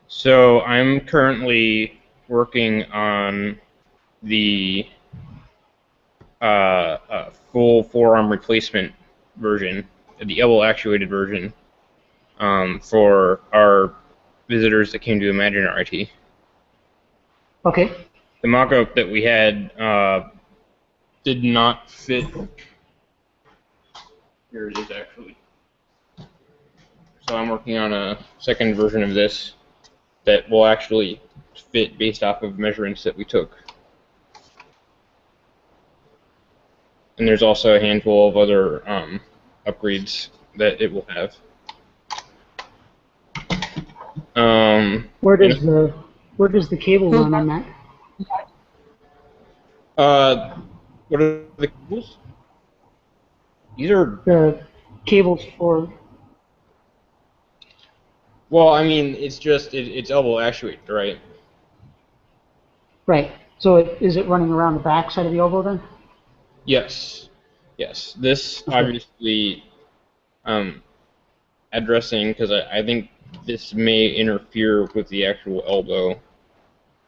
So I'm currently working on the full forearm replacement version, the elbow actuated version, for our visitors that came to Imagine RIT. Okay. The mock-up that we had did not fit. Here it is, actually. So I'm working on a second version of this that will actually fit based off of measurements that we took. And there's also a handful of other upgrades that it will have. Where does the cable run on that? What are the cables? These are, The cables for well, I mean, it's just it's elbow actuated, right? right. So is it running around the back side of the elbow then? Yes, yes. This Okay. obviously addressing because I think this may interfere with the actual elbow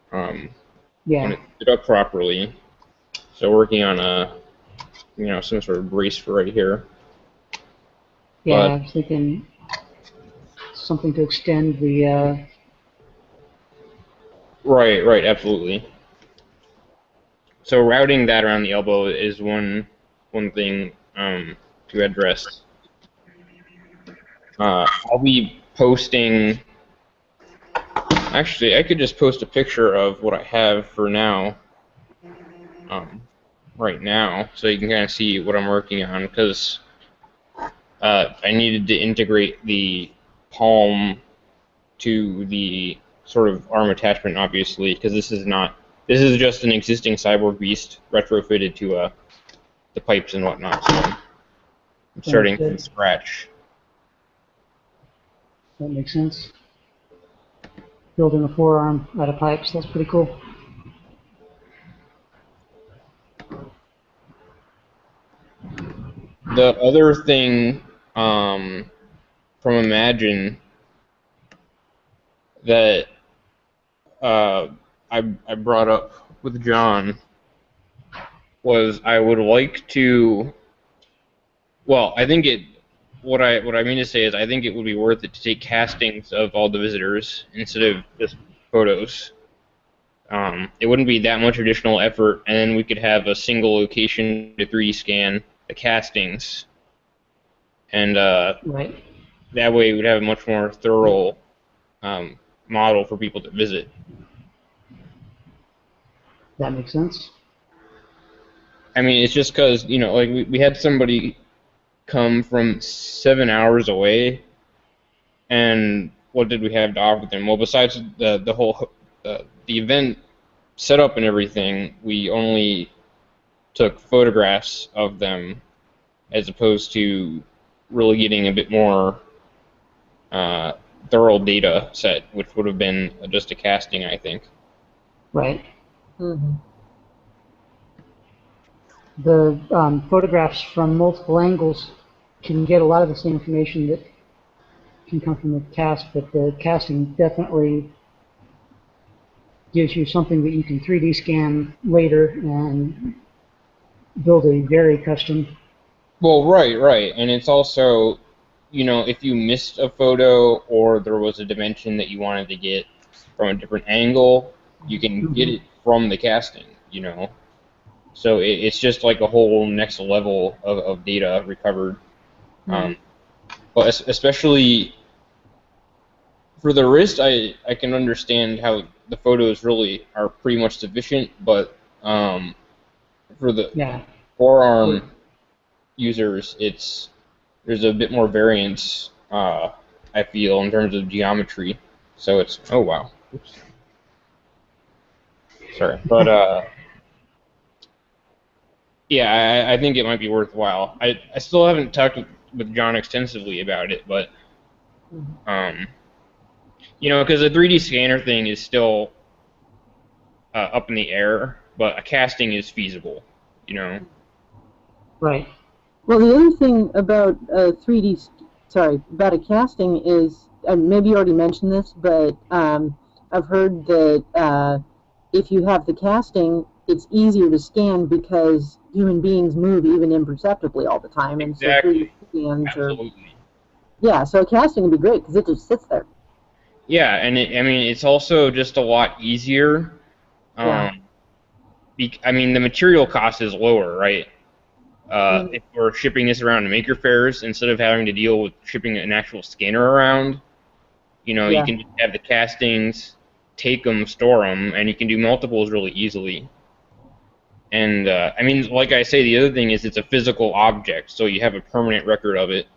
when Yeah. it's set up properly. So working on some sort of brace for right here. Yeah. But I was thinking something to extend the. right, absolutely. So routing that around the elbow is one thing to address. I'll be posting. Actually, I could just post a picture of what I have for now, right now, so you can kind of see what I'm working on. Because I needed to integrate the palm to the sort of arm attachment, obviously, because this is not. This is just an existing cyborg beast retrofitted to the pipes and whatnot. So I'm starting from Understood. scratch. That makes sense. Building a forearm out of pipes. That's pretty cool. The other thing from Imagine that uh, I brought up with John was I would like to. Well, I think it. What I mean to say is I think it would be worth it to take castings of all the visitors instead of just photos. It wouldn't be that much additional effort, and then we could have a single location to 3D scan the castings, and Right. that way we'd have a much more thorough model for people to visit. That makes sense. I mean, it's just because, like we had somebody come from 7 hours away, and what did we have to offer them? Well, besides the whole the event setup and everything, we only took photographs of them as opposed to really getting a bit more uh, thorough data set, which would have been just a casting, I think. Right. Mm-hmm. The photographs from multiple angles can get a lot of the same information that can come from the cast, but the casting definitely gives you something that you can 3D scan later and build a very custom. Well, right, and it's also, if you missed a photo or there was a dimension that you wanted to get from a different angle, you can get Mm-hmm. it from the casting. So it's just like a whole next level of data recovered. Mm-hmm. Um, but especially for the wrist, I can understand how the photos really are pretty much sufficient, but for the Yeah. forearm users, there's a bit more variance, I feel, in terms of geometry. So it's, oh wow, oops, sorry, but yeah, I think it might be worthwhile. I still haven't talked with John extensively about it, but um, because the 3D scanner thing is still up in the air, but a casting is feasible. You know. Right. Well, the other thing about about a casting is maybe you already mentioned this, but I've heard that if you have the casting, it's easier to scan because human beings move even imperceptibly all the time, and so 3D Exactly. scans are, Absolutely. yeah, so casting would be great because it just sits there. Yeah, and I mean, it's also just a lot easier. Yeah. I mean, the material cost is lower, right? Mhm. If we're shipping this around to maker fairs, instead of having to deal with shipping an actual scanner around, you Yeah. can just have the castings, take them, store them, and you can do multiples really easily. And I mean, like I say, the other thing is it's a physical object, so you have a permanent record of it.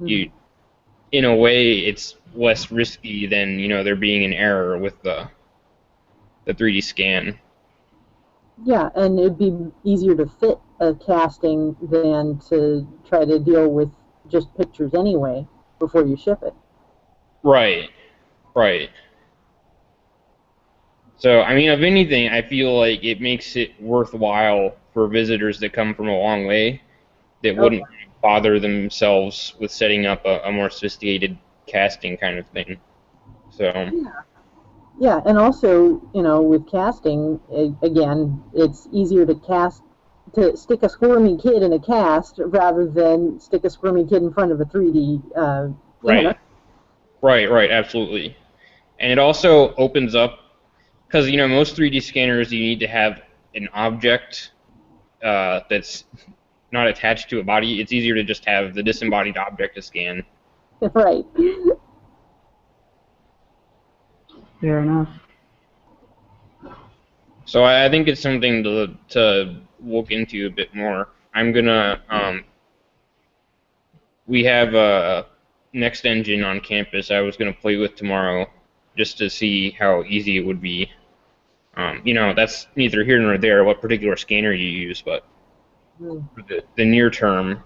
Mhm. You, in a way, it's less risky than there being an error with the 3D scan. Yeah, and it'd be easier to fit a casting than to try to deal with just pictures anyway before you ship it. Right, right. So, I mean, of anything, I feel like it makes it worthwhile for visitors that come from a long way that Oh, wouldn't bother themselves with setting up a more sophisticated casting kind of thing. So, yeah. Yeah, and also, with casting, again, it's easier to stick a squirmy kid in a cast rather than stick a squirmy kid in front of a 3D right, scanner. right, absolutely. And it also opens up, because, most 3D scanners, you need to have an object that's not attached to a body. It's easier to just have the disembodied object to scan. Right. Fair enough. So I think it's something to look into a bit more. I'm gonna we have a Next Engine on campus. I was gonna play with tomorrow, just to see how easy it would be. That's neither here nor there what particular scanner you use, but Mm. for the near term,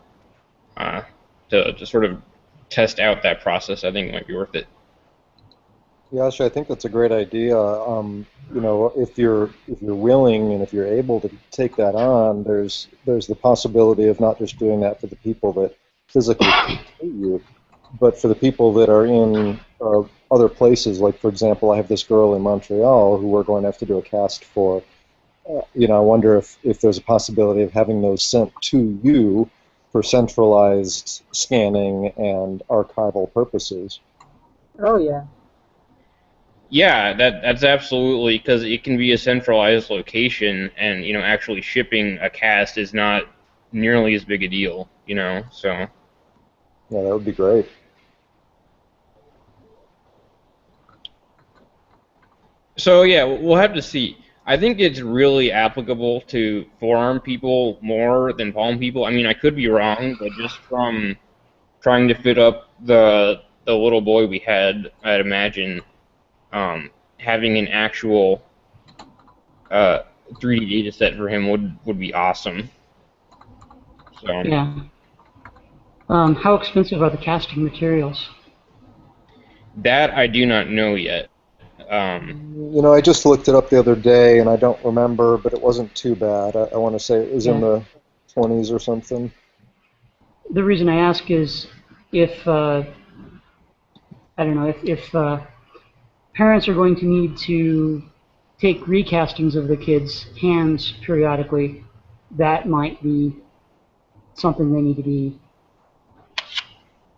uh, to sort of test out that process, I think it might be worth it. Yeah, actually, I think that's a great idea. If you're willing and if you're able to take that on, there's the possibility of not just doing that for the people that physically come to you, but for the people that are in other places. Like, for example, I have this girl in Montreal who we're going to have to do a cast for. I wonder if there's a possibility of having those sent to you for centralized scanning and archival purposes. Oh, yeah. Yeah, that's absolutely, because it can be a centralized location, and actually shipping a cast is not nearly as big a deal. So Yeah, that would be great. yeah, we'll have to see. I think it's really applicable to forearm people more than palm people. I mean, I could be wrong, but just from trying to fit up the little boy we had, I'd imagine having an actual uh, 3D data set for him would be awesome. So Yeah. How expensive are the casting materials? that I do not know yet. I just looked it up the other day, and I don't remember, but it wasn't too bad. I want to say it was in Yeah. the 20s or something. The reason I ask is if I don't know if parents are going to need to take recastings of the kids' hands periodically, that might be something they need to be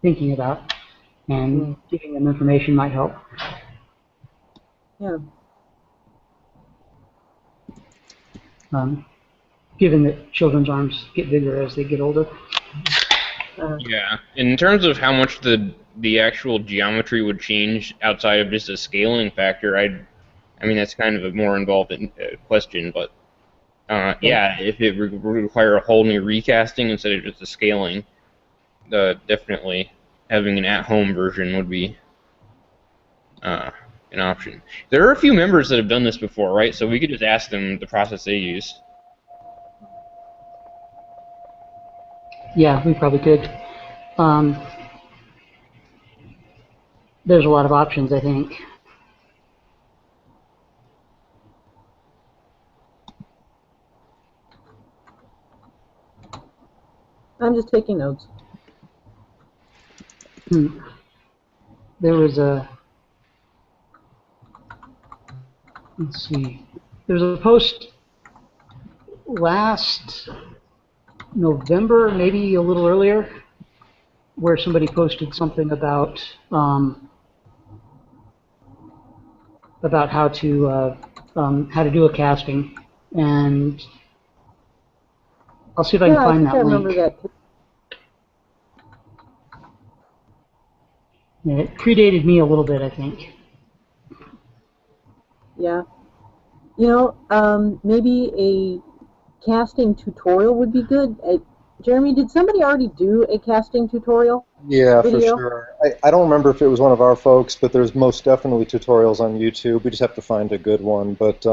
thinking about, and Mm. giving them information might help. Yeah. Given that children's arms get bigger as they get older. Yeah, in terms of how much the actual geometry would change outside of just a scaling factor, I mean that's kind of a more involved question, but yeah, if it would require a whole new recasting instead of just a scaling, definitely having an at-home version would be an option. There are a few members that have done this before, right? So we could just ask them the process they use. Yeah, we probably could. Um, there's a lot of options, I think. I'm just taking notes. Hmm. there was a, let's see, there was a post last November, maybe a little earlier, where somebody posted something about how to do a casting, and I'll see if I can Yeah, I find think I that remember link. that. Yeah, it predated me a little bit, I think. Yeah. You know, maybe a casting tutorial would be good. Jeremy, did somebody already do a casting tutorial Yeah, for video? sure. I don't remember if it was one of our folks, but there's most definitely tutorials on YouTube. We just have to find a good one. But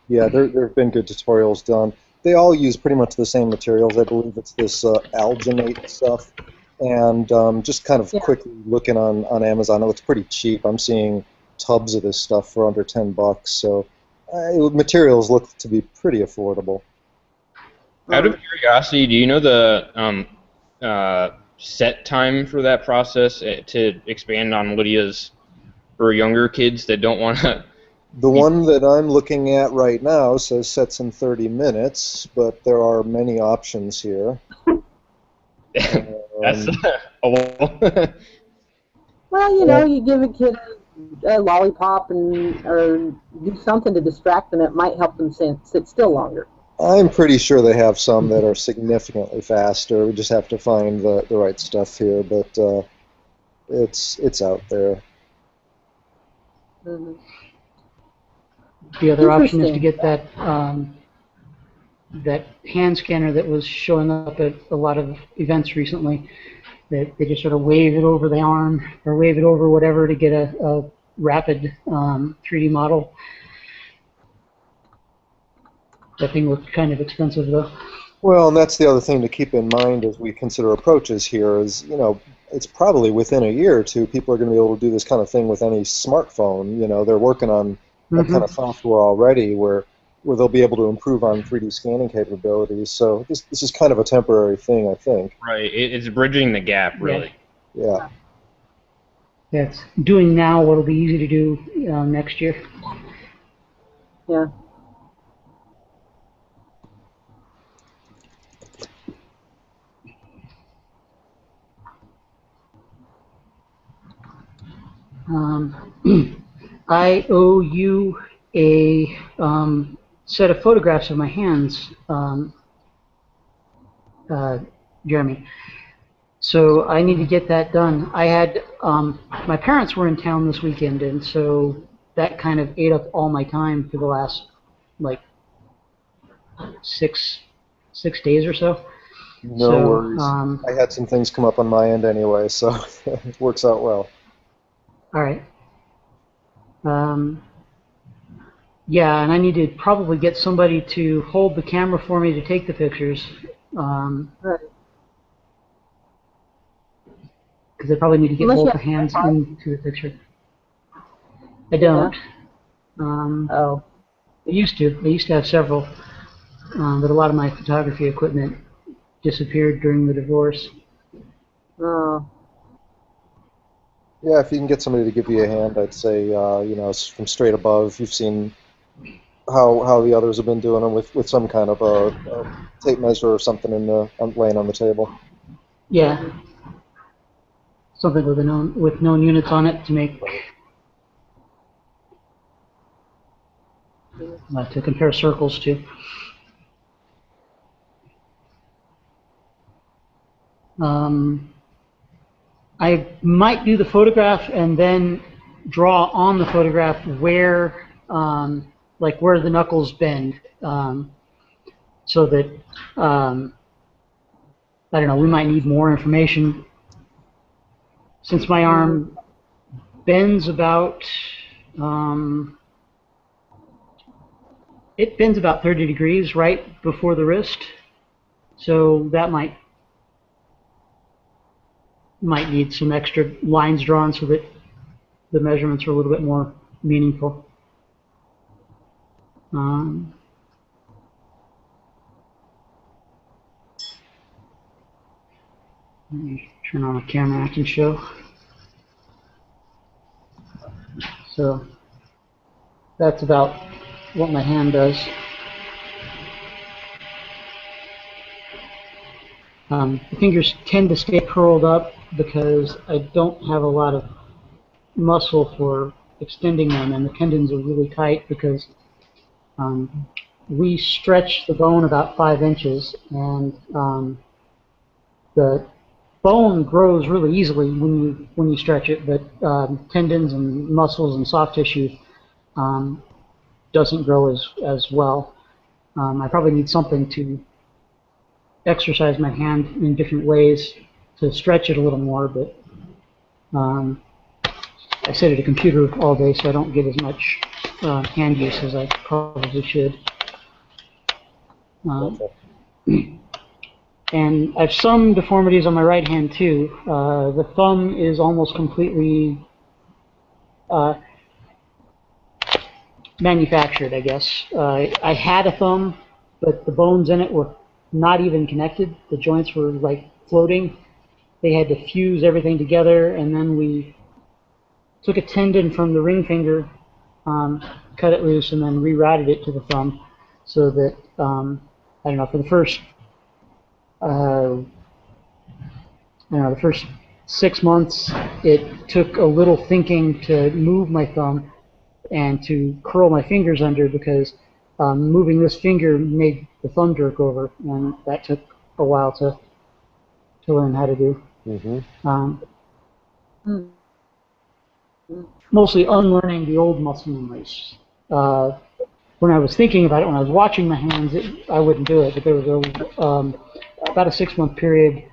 yeah, there have been good tutorials done. They all use pretty much the same materials. I believe it's this alginate stuff. And just kind of Yeah. quickly looking on Amazon, it looks pretty cheap. I'm seeing tubs of this stuff for under $10. So materials look to be pretty affordable. Out of curiosity, do you know the set time for that process to expand on Lydia's for younger kids that don't want to? The one that I'm looking at right now says sets in 30 minutes, but there are many options here. That's a lot. Well, you know, you give a kid a lollipop or do something to distract them. It might help them sit still longer. I'm pretty sure they have some that are significantly faster. We just have to find the right stuff here, but it's out there. Mm-hmm. The other option is to Interesting. get that that hand scanner that was showing up at a lot of events recently. That they just sort of wave it over the arm or wave it over whatever to get a rapid 3D model. That thing looked kind of expensive though. Well, and that's the other thing to keep in mind as we consider approaches here is, you know, it's probably within a year or two people are going to be able to do this kind of thing with any smartphone. You know, they're working on that kind of software already where they'll be able to improve on 3D scanning capabilities. So this is kind of a temporary thing, I think. Right, it's bridging the gap, really. Yeah. Yeah, it's doing now what'll be easy to do next year. Yeah. I owe you a set of photographs of my hands, Jeremy. So I need to get that done. I had my parents were in town this weekend, and so that kind of ate up all my time for the last like six days or so. No worries. I had some things come up on my end anyway, so it works out well. All right. Yeah, and I need to probably get somebody to hold the camera for me to take the pictures. Right. Because I probably need to get Unless you both the have hands tripod. into the picture. I don't. Oh. I used to. I used to have several, but a lot of my photography equipment disappeared during the divorce. Oh. Yeah, if you can get somebody to give you a hand, I'd say, you know, from straight above, you've seen how the others have been doing them with some kind of a tape measure or something laying on the table. Yeah. Something with known units on it to make to compare circles to. I might do the photograph and then draw on the photograph where, like where the knuckles bend, so that I don't know. We might need more information since my arm bends about. It bends about 30 degrees right before the wrist, so that might need some extra lines drawn so that the measurements are a little bit more meaningful. Let me turn on the camera I can show. So that's about what my hand does. The fingers tend to stay curled up because I don't have a lot of muscle for extending them, and the tendons are really tight because we stretch the bone about 5 inches, and the bone grows really easily when you stretch it, but tendons and muscles and soft tissue doesn't grow as well. I probably need something to exercise my hand in different ways to stretch it a little more, but I sit at a computer all day, so I don't get as much hand use as I probably should. And I have some deformities on my right hand too. The thumb is almost completely manufactured, I guess. I had a thumb, but the bones in it were not even connected. The joints were like floating. They had to fuse everything together, and then we took a tendon from the ring finger, cut it loose, and then rerouted it to the thumb, so that I don't know, for the first the first 6 months, it took a little thinking to move my thumb and to curl my fingers under, because moving this finger made the thumb jerk over, and that took a while to learn how to do. Mostly unlearning the old muscle memories. When I was thinking about it, when I was watching my hands, I wouldn't do it, but there was about a 6-month period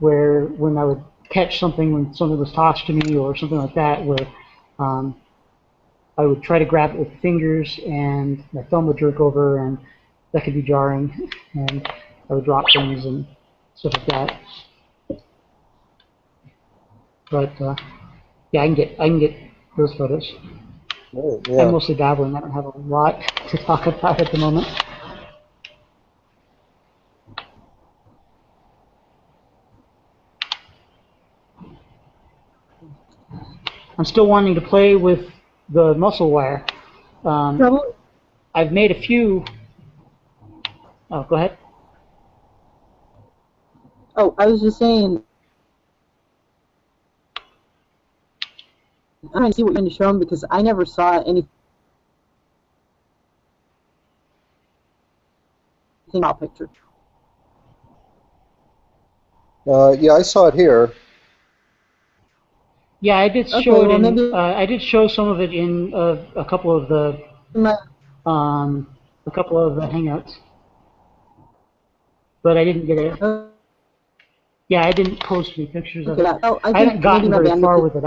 where when I would catch something when something was tossed to me or something like that, where I would try to grab it with fingers and my thumb would jerk over, and that could be jarring, and I would drop things and stuff like that. But yeah, I can get those photos. Oh, yeah. I'm mostly dabbling. I don't have a lot to talk about at the moment. I'm still wanting to play with the muscle wire. I've made a few. Oh, go ahead. Oh, I was just saying, I'm trying to see what you're going to show them, because I never saw anything about picture. Yeah, I saw it here. Yeah, I did Okay, show it well, in. maybe I did show some of it in a couple of the hangouts, but I didn't get it. Yeah, I didn't post any pictures of it. Oh, I haven't gotten very far with it.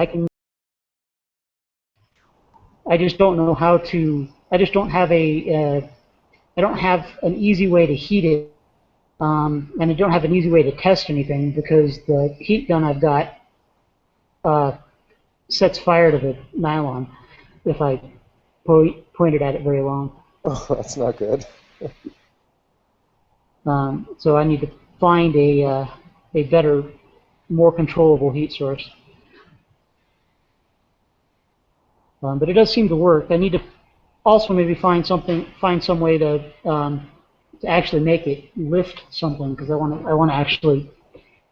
I just don't know how to. I just don't have a. I don't have an easy way to heat it, and I don't have an easy way to test anything, because the heat gun I've got sets fire to the nylon if I point it at it very long. Oh, that's not good. So I need to find a better, more controllable heat source. But it does seem to work. I need to also maybe find some way to actually make it lift something, because I want to actually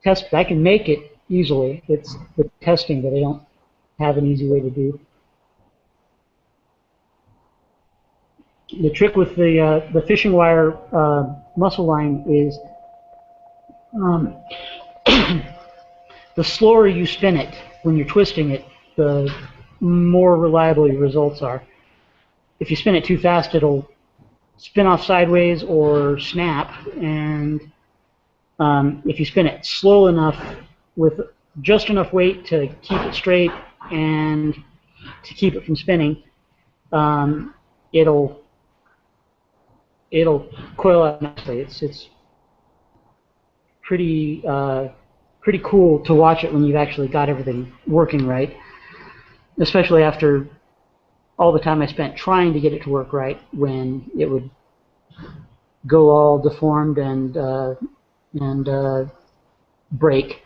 test it. I can make it easily. It's the testing that I don't have an easy way to do. The trick with the fishing wire muscle line is the slower you spin it when you're twisting it, the more reliable your results are. If you spin it too fast, it'll spin off sideways or snap, and if you spin it slow enough with just enough weight to keep it straight and to keep it from spinning, it'll coil out nicely. It's pretty cool to watch it when you've actually got everything working right, especially after all the time I spent trying to get it to work right, when it would go all deformed and break.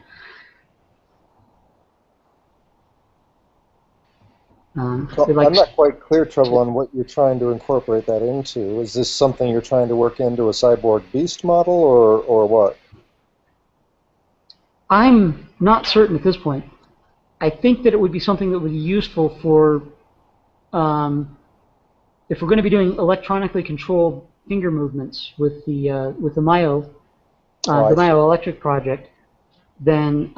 So we like I'm not quite clear, Trevor, on what you're trying to incorporate that into. Is this something you're trying to work into a cyborg beast model, or what? I'm not certain at this point. I think that it would be something that would be useful for if we're going to be doing electronically controlled finger movements with the Myo I see. Electric project. Then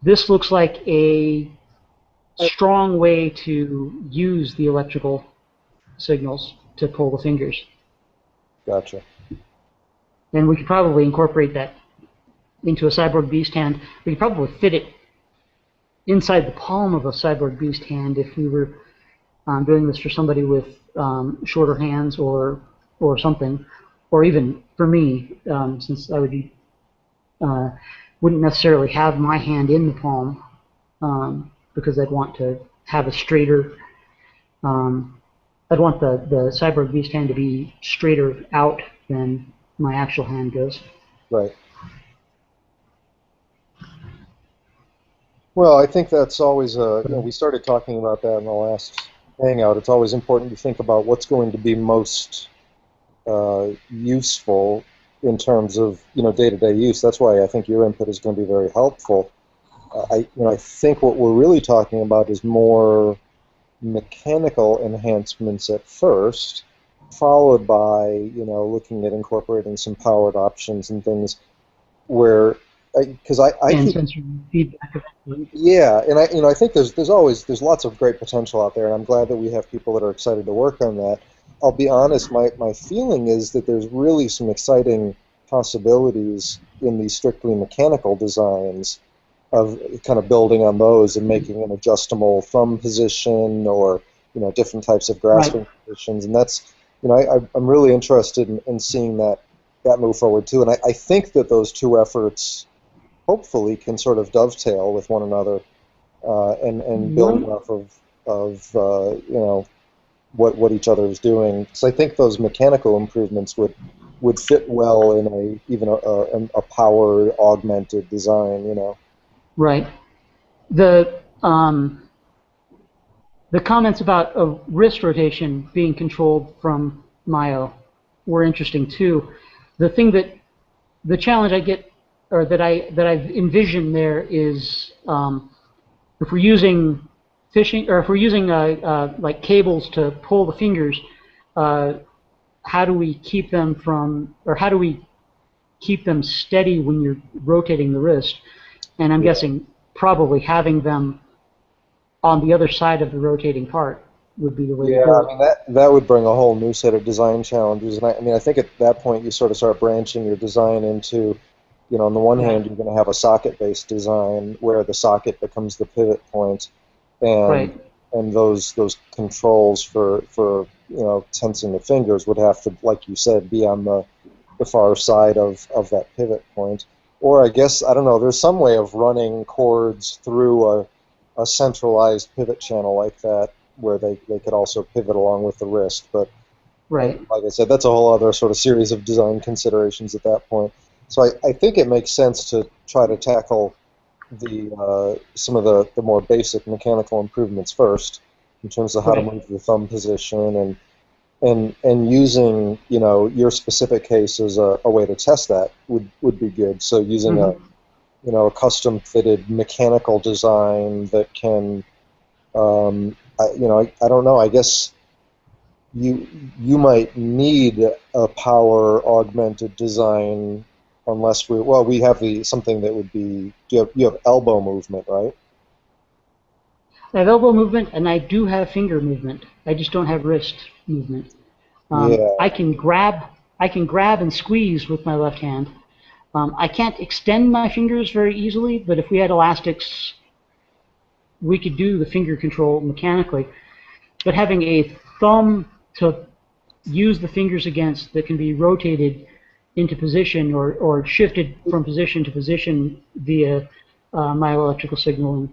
this looks like a strong way to use the electrical signals to pull the fingers. Gotcha. And we could probably incorporate that into a cyborg beast hand. We could probably fit it inside the palm of a cyborg beast hand if we were doing this for somebody with shorter hands or something, or even for me, since I would be wouldn't necessarily have my hand in the palm because I'd want to have a straighter. I'd want the cyborg beast hand to be straighter out than my actual hand goes. Right. Well, I think that's always we started talking about that in the last Hangout. It's always important to think about what's going to be most useful in terms of day-to-day use. That's why I think your input is going to be very helpful. I think what we're really talking about is more mechanical enhancements at first, followed by looking at incorporating some powered options and things where because I And keep sensory feedback eventually. yeah, and I think there's lots of great potential out there, and I'm glad that we have people that are excited to work on that. I'll be honest, my feeling is that there's really some exciting possibilities in these strictly mechanical designs of kind of building on those and making an adjustable thumb position or different types of grasping positions, and that's I'm really interested in seeing that move forward too, and I think that those two efforts hopefully can sort of dovetail with one another and build off of what each other is doing. So I think those mechanical improvements would fit well in even a power augmented design. Right. The comments about a wrist rotation being controlled from Myo were interesting too. The challenge I get, or that I've envisioned there is if we're using fishing, or if we're using like cables to pull the fingers, how do we keep them from, or how do we keep them steady when you're rotating the wrist? And I'm guessing probably having them on the other side of the rotating part would be the way to go. I mean that would bring a whole new set of design challenges, and I think at that point you sort of start branching your design into, on the one hand you're going to have a socket-based design where the socket becomes the pivot point, and those controls for tensing the fingers would have to, like you said, be on the far side of that pivot point. Or I guess, I don't know, there's some way of running cords through a centralized pivot channel like that where they could also pivot along with the wrist. But like I said, that's a whole other sort of series of design considerations at that point. So I think it makes sense to try to tackle some of the more basic mechanical improvements first in terms of how to move the thumb position and using your specific case as a way to test that would be good. So using a custom fitted mechanical design that can I don't know, I guess you might need a power augmented design unless we have something that would be you have elbow movement, right? I have elbow movement, and I do have finger movement. I just don't have wrist movement. I can grab and squeeze with my left hand. I can't extend my fingers very easily, but if we had elastics, we could do the finger control mechanically. But having a thumb to use the fingers against that can be rotated into position or shifted from position to position via myoelectrical signaling,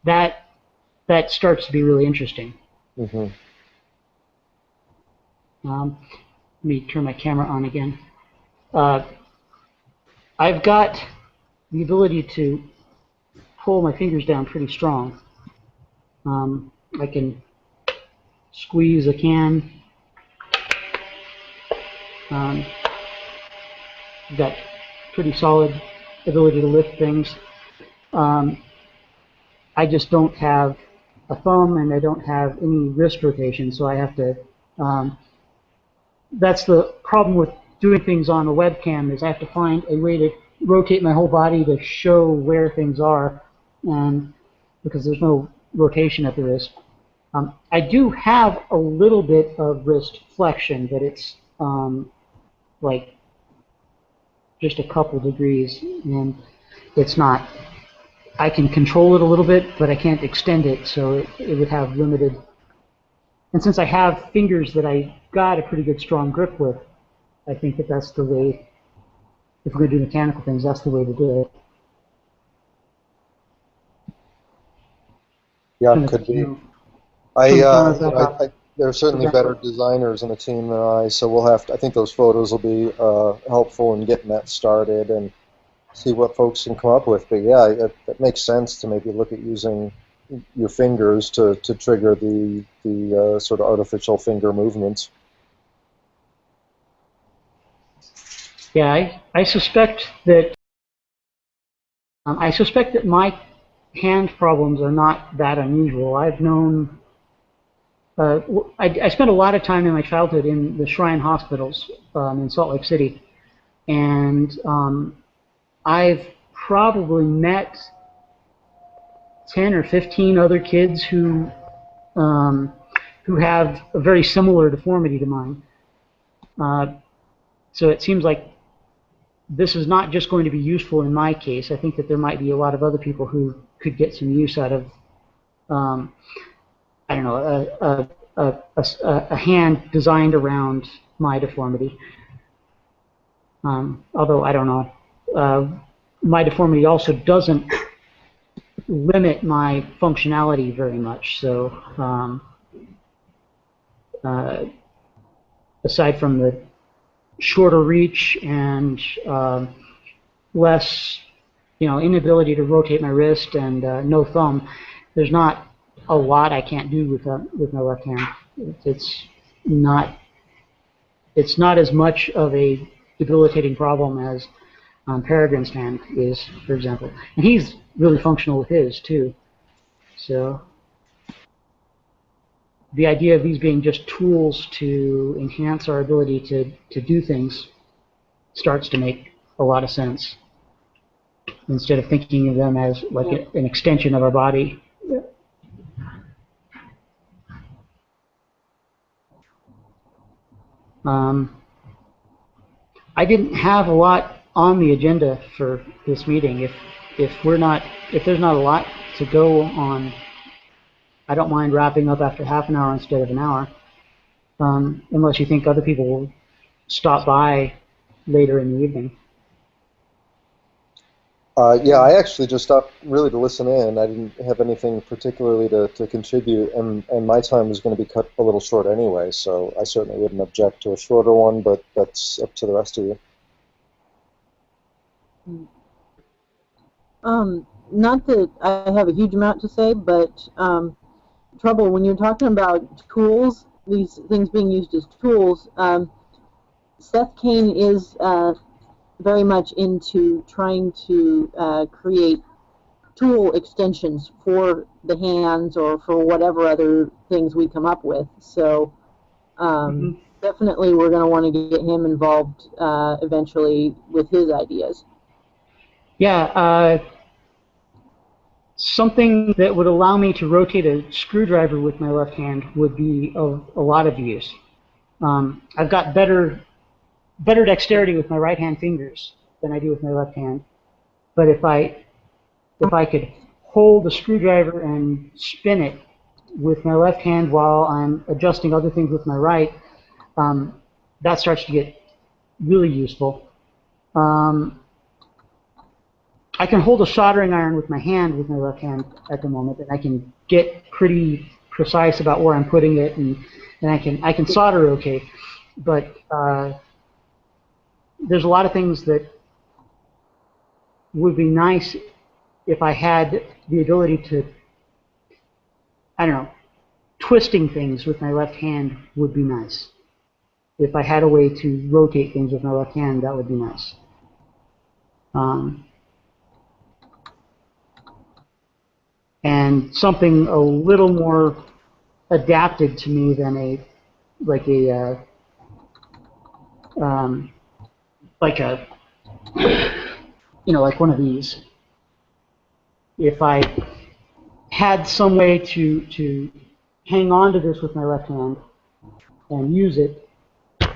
that starts to be really interesting. Let me turn my camera on again. I've got the ability to pull my fingers down pretty strong. I can squeeze a can. Got pretty solid ability to lift things. I just don't have a thumb and I don't have any wrist rotation, so I have to. That's the problem with doing things on a webcam, is I have to find a way to rotate my whole body to show where things are, and because there's no rotation at the wrist. I do have a little bit of wrist flexion, but it's like just a couple degrees, and it's not. I can control it a little bit, but I can't extend it, so it would have limited. And since I have fingers that I got a pretty good strong grip with, I think that that's the way, if we're going to do mechanical things, that's the way to do it. Yeah, could be. There are certainly better designers in the team than I, so we'll have to, I think those photos will be helpful in getting that started and see what folks can come up with. But yeah, it makes sense to maybe look at using your fingers to trigger the sort of artificial finger movements. Yeah, I suspect that my hand problems are not that unusual. I've known. I spent a lot of time in my childhood in the Shrine hospitals in Salt Lake City, and I've probably met 10 or 15 other kids who have a very similar deformity to mine. So it seems like this is not just going to be useful in my case. I think that there might be a lot of other people who could get some use out of, I don't know, a hand designed around my deformity. Although I don't know, my deformity also doesn't limit my functionality very much. So aside from the shorter reach and less, inability to rotate my wrist and no thumb, there's not a lot I can't do with my left hand. It's not as much of a debilitating problem as Peregrine's hand is, for example, and he's really functional with his too. So the idea of these being just tools to enhance our ability to do things starts to make a lot of sense, instead of thinking of them as like an extension of our body. I didn't have a lot on the agenda for this meeting. If there's not a lot to go on, I don't mind wrapping up after half an hour instead of an hour, unless you think other people will stop by later in the evening. Yeah, I actually just stopped really to listen in. I didn't have anything particularly to contribute, and my time was going to be cut a little short anyway, so I certainly wouldn't object to a shorter one, but that's up to the rest of you. Not that I have a huge amount to say, but trouble when you're talking about tools, these things being used as tools. Seth Kane is very much into trying to create tool extensions for the hands or for whatever other things we come up with. So definitely we're going to want to get him involved eventually with his ideas. Yeah, something that would allow me to rotate a screwdriver with my left hand would be of a lot of use. I've got better dexterity with my right hand fingers than I do with my left hand. But if I could hold the screwdriver and spin it with my left hand while I'm adjusting other things with my right, that starts to get really useful. I can hold a soldering iron with my hand with my left hand at the moment, and I can get pretty precise about where I'm putting it, and I can solder okay. But there's a lot of things that would be nice if I had the ability I don't know, twisting things with my left hand would be nice. If I had a way to rotate things with my left hand, that would be nice. And something a little more adapted to me than like a like one of these. If I had some way to hang on to this with my left hand and use it,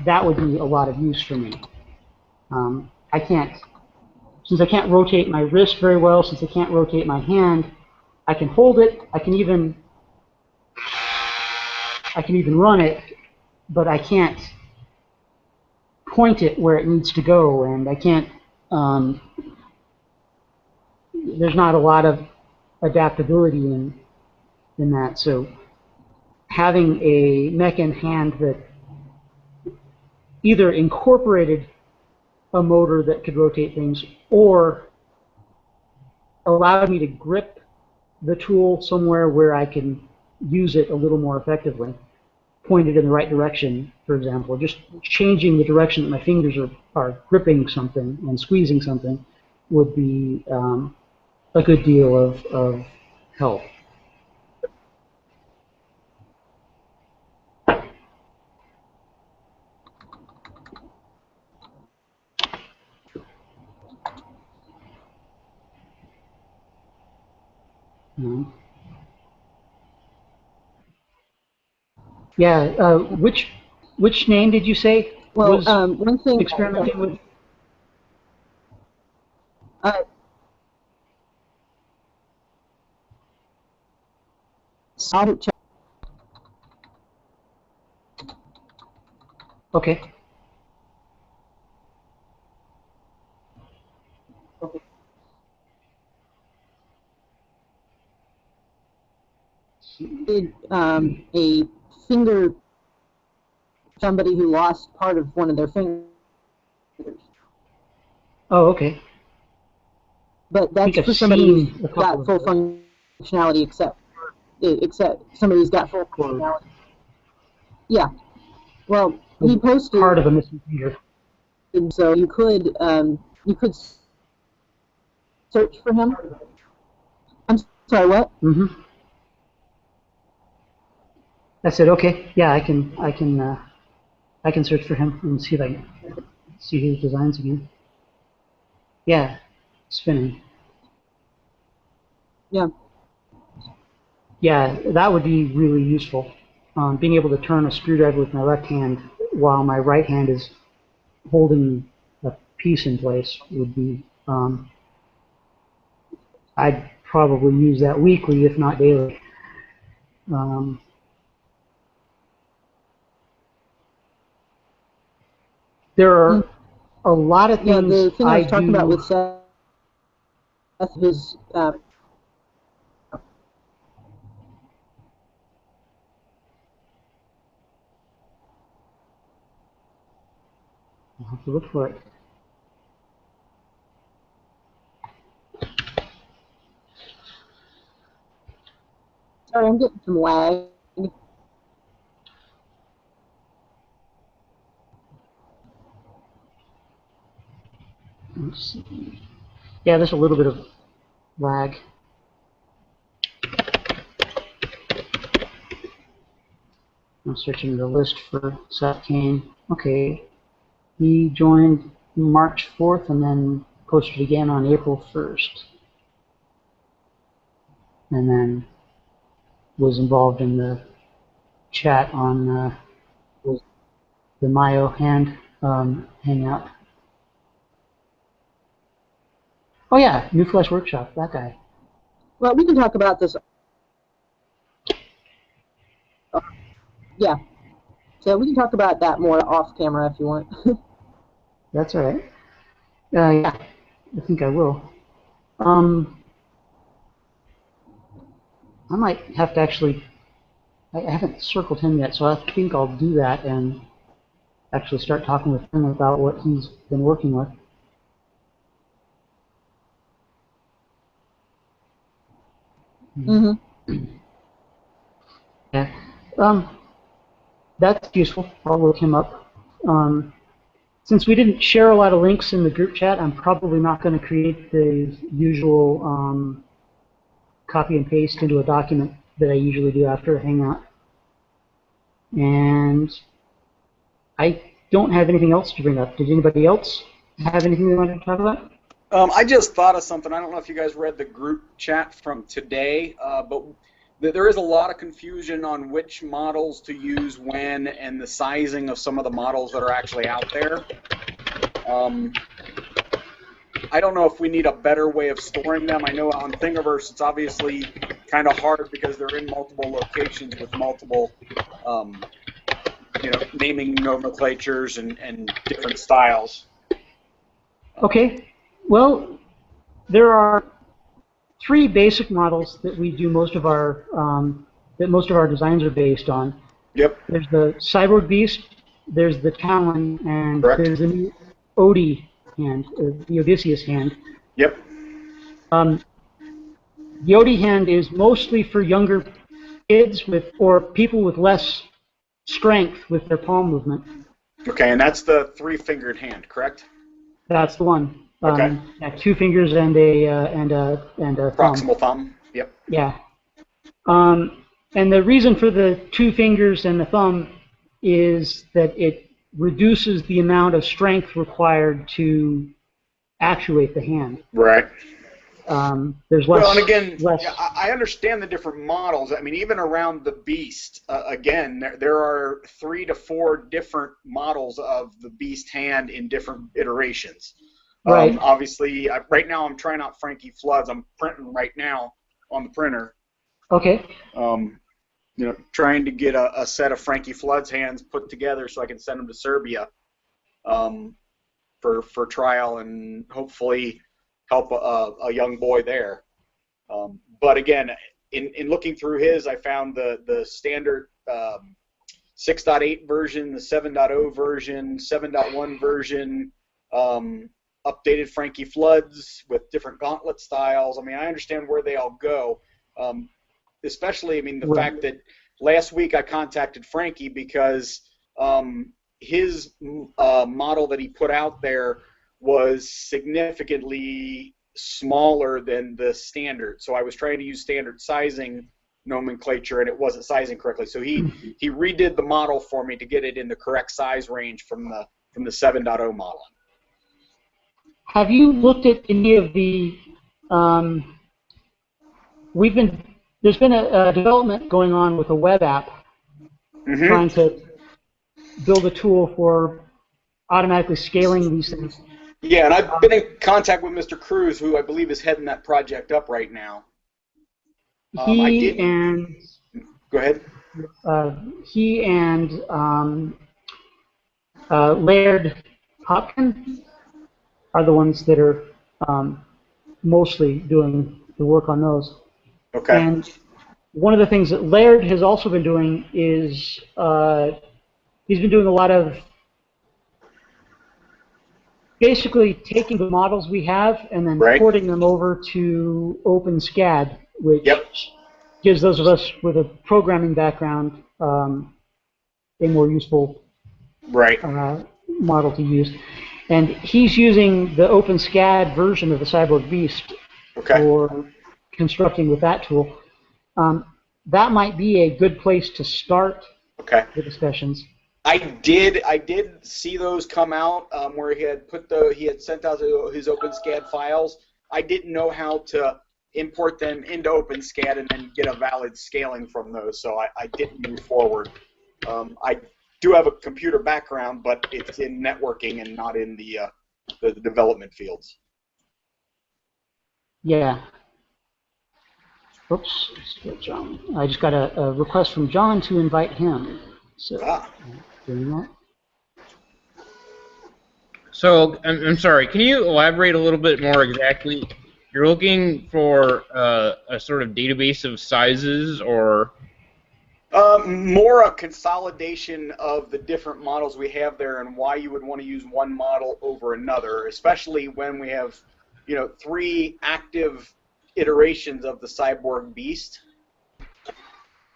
that would be a lot of use for me. Since I can't rotate my wrist very well, since I can't rotate my hand, I can hold it, I can even run it, but I can't point it where it needs to go, and I can't, there's not a lot of adaptability in that. So having a mech and hand that either incorporated a motor that could rotate things or allowed me to grip the tool somewhere where I can use it a little more effectively, point it in the right direction, for example, just changing the direction that my fingers are gripping something and squeezing something would be a good deal of help. Yeah, which name did you say was one thing experimenting with? Untitled Chapter. Okay. Did a finger, somebody who lost part of one of their fingers. Oh, okay. But that's for somebody who's got full functionality, except somebody who's got full functionality. Yeah. Well, he posted part of a missing finger. And so you could search for him. I'm sorry, what? Mm-hmm. I said, okay, yeah, I can search for him and see if I can see his designs again. Yeah, spinning. Yeah. Yeah, that would be really useful. Being able to turn a screwdriver with my left hand while my right hand is holding a piece in place would be. I'd probably use that weekly, if not daily. There are a lot of things. Yeah, the thing I was talking about with Seth is I'll have to look for it. sorry, I'm getting some lag. Let's see. Yeah, there's a little bit of lag. I'm searching the list for Seth Kane. Okay, he joined March 4th and then posted again on April 1st. And then was involved in the chat on the Mayo Hangout. Oh yeah, New Flesh Workshop, that guy. Well, we can talk about this. Yeah. So we can talk about that more off camera if you want. That's all right. Yeah, I think I will. I might have to actually, I haven't circled him yet, so I think I'll do that and actually start talking with him about what he's been working with. Mm-hmm. That's useful. I'll look him up. Since we didn't share a lot of links in the group chat, I'm probably not going to create the usual copy and paste into a document that I usually do after a Hangout. And I don't have anything else to bring up. Did anybody else have anything they wanted to talk about? I just thought of something. I don't know if you guys read the group chat from today, but there is a lot of confusion on which models to use when and the sizing of some of the models that are actually out there. I don't know if we need a better way of storing them. I know on Thingiverse it's obviously kind of hard because they're in multiple locations with multiple naming nomenclatures and different styles. Okay. Well, there are 3 basic models that we do most of our designs are based on. Yep. There's the Cyborg Beast, there's the Talon, and Correct. there's the new Odie hand, the Odysseus hand. Yep. The Odie hand is mostly for younger kids or people with less strength with their palm movement. Okay, and that's the 3-fingered hand, correct? That's the one. Okay. Yeah, 2 fingers and a thumb. Proximal thumb. Yep. Yeah. And the reason for the 2 fingers and the thumb is that it reduces the amount of strength required to actuate the hand. Right. There's less. Well, and again, less. I understand the different models. I mean, even around the Beast, again, there are 3 to 4 different models of the Beast hand in different iterations. Right. Obviously, right now I'm trying out Frankie Flood's. I'm printing right now on the printer. Okay. Trying to get a set of Frankie Flood's hands put together so I can send them to Serbia for trial and hopefully help a young boy there. But again, in looking through his, I found the standard 6.8 version, the 7.0 version, 7.1 version, updated Frankie Flood's with different gauntlet styles. I mean, I understand where they all go. Especially, I mean, the fact that last week I contacted Frankie because his model that he put out there was significantly smaller than the standard. So I was trying to use standard sizing nomenclature, and it wasn't sizing correctly. So he redid the model for me to get it in the correct size range from the 7.0 model. Have you looked at any of the? There's been a development going on with a web app trying to build a tool for automatically scaling these things. Yeah, and I've been in contact with Mr. Cruz, who I believe is heading that project up right now. Go ahead. He and Laird Popkin are the ones that are mostly doing the work on those. Okay. And one of the things that Laird has also been doing is he's been doing a lot of basically taking the models we have and then porting them over to OpenSCAD, which gives those of us with a programming background a more useful model to use. And he's using the OpenSCAD version of the Cyborg Beast for constructing with that tool. That might be a good place to start the discussions. I did see those come out where he had sent out his OpenSCAD files. I didn't know how to import them into OpenSCAD and then get a valid scaling from those, so I didn't move forward. I do have a computer background, but it's in networking and not in the development fields. Yeah. Oops, John. I just got a request from John to invite him. So, doing that. So, I'm sorry, can you elaborate a little bit more exactly? You're looking for a sort of database of sizes, or? More a consolidation of the different models we have there and why you would want to use one model over another, especially when we have, 3 active iterations of the Cyborg Beast.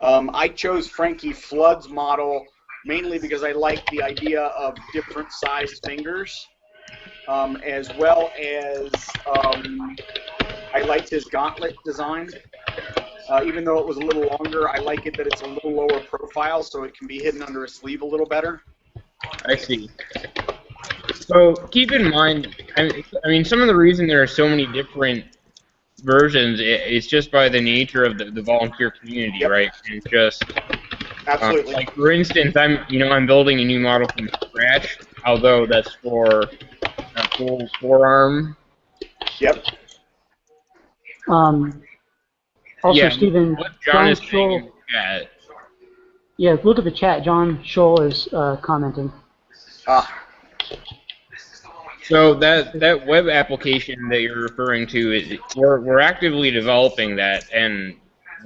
I chose Frankie Flood's model mainly because I like the idea of different sized fingers, as well as I liked his gauntlet design. Even though it was a little longer, I like it that it's a little lower profile, so it can be hidden under a sleeve a little better. I see. So keep in mind, I mean, some of the reason there are so many different versions, it's just by the nature of the volunteer community, Yep. right? And just Absolutely. like for instance, I'm building a new model from scratch, although that's for a full forearm. Yep. Also, Yeah, Stephen, what John John is saying in Scholl, the chat. yeah, look at the chat. John Scholl is commenting. So that web application that you're referring to, we're actively developing that, and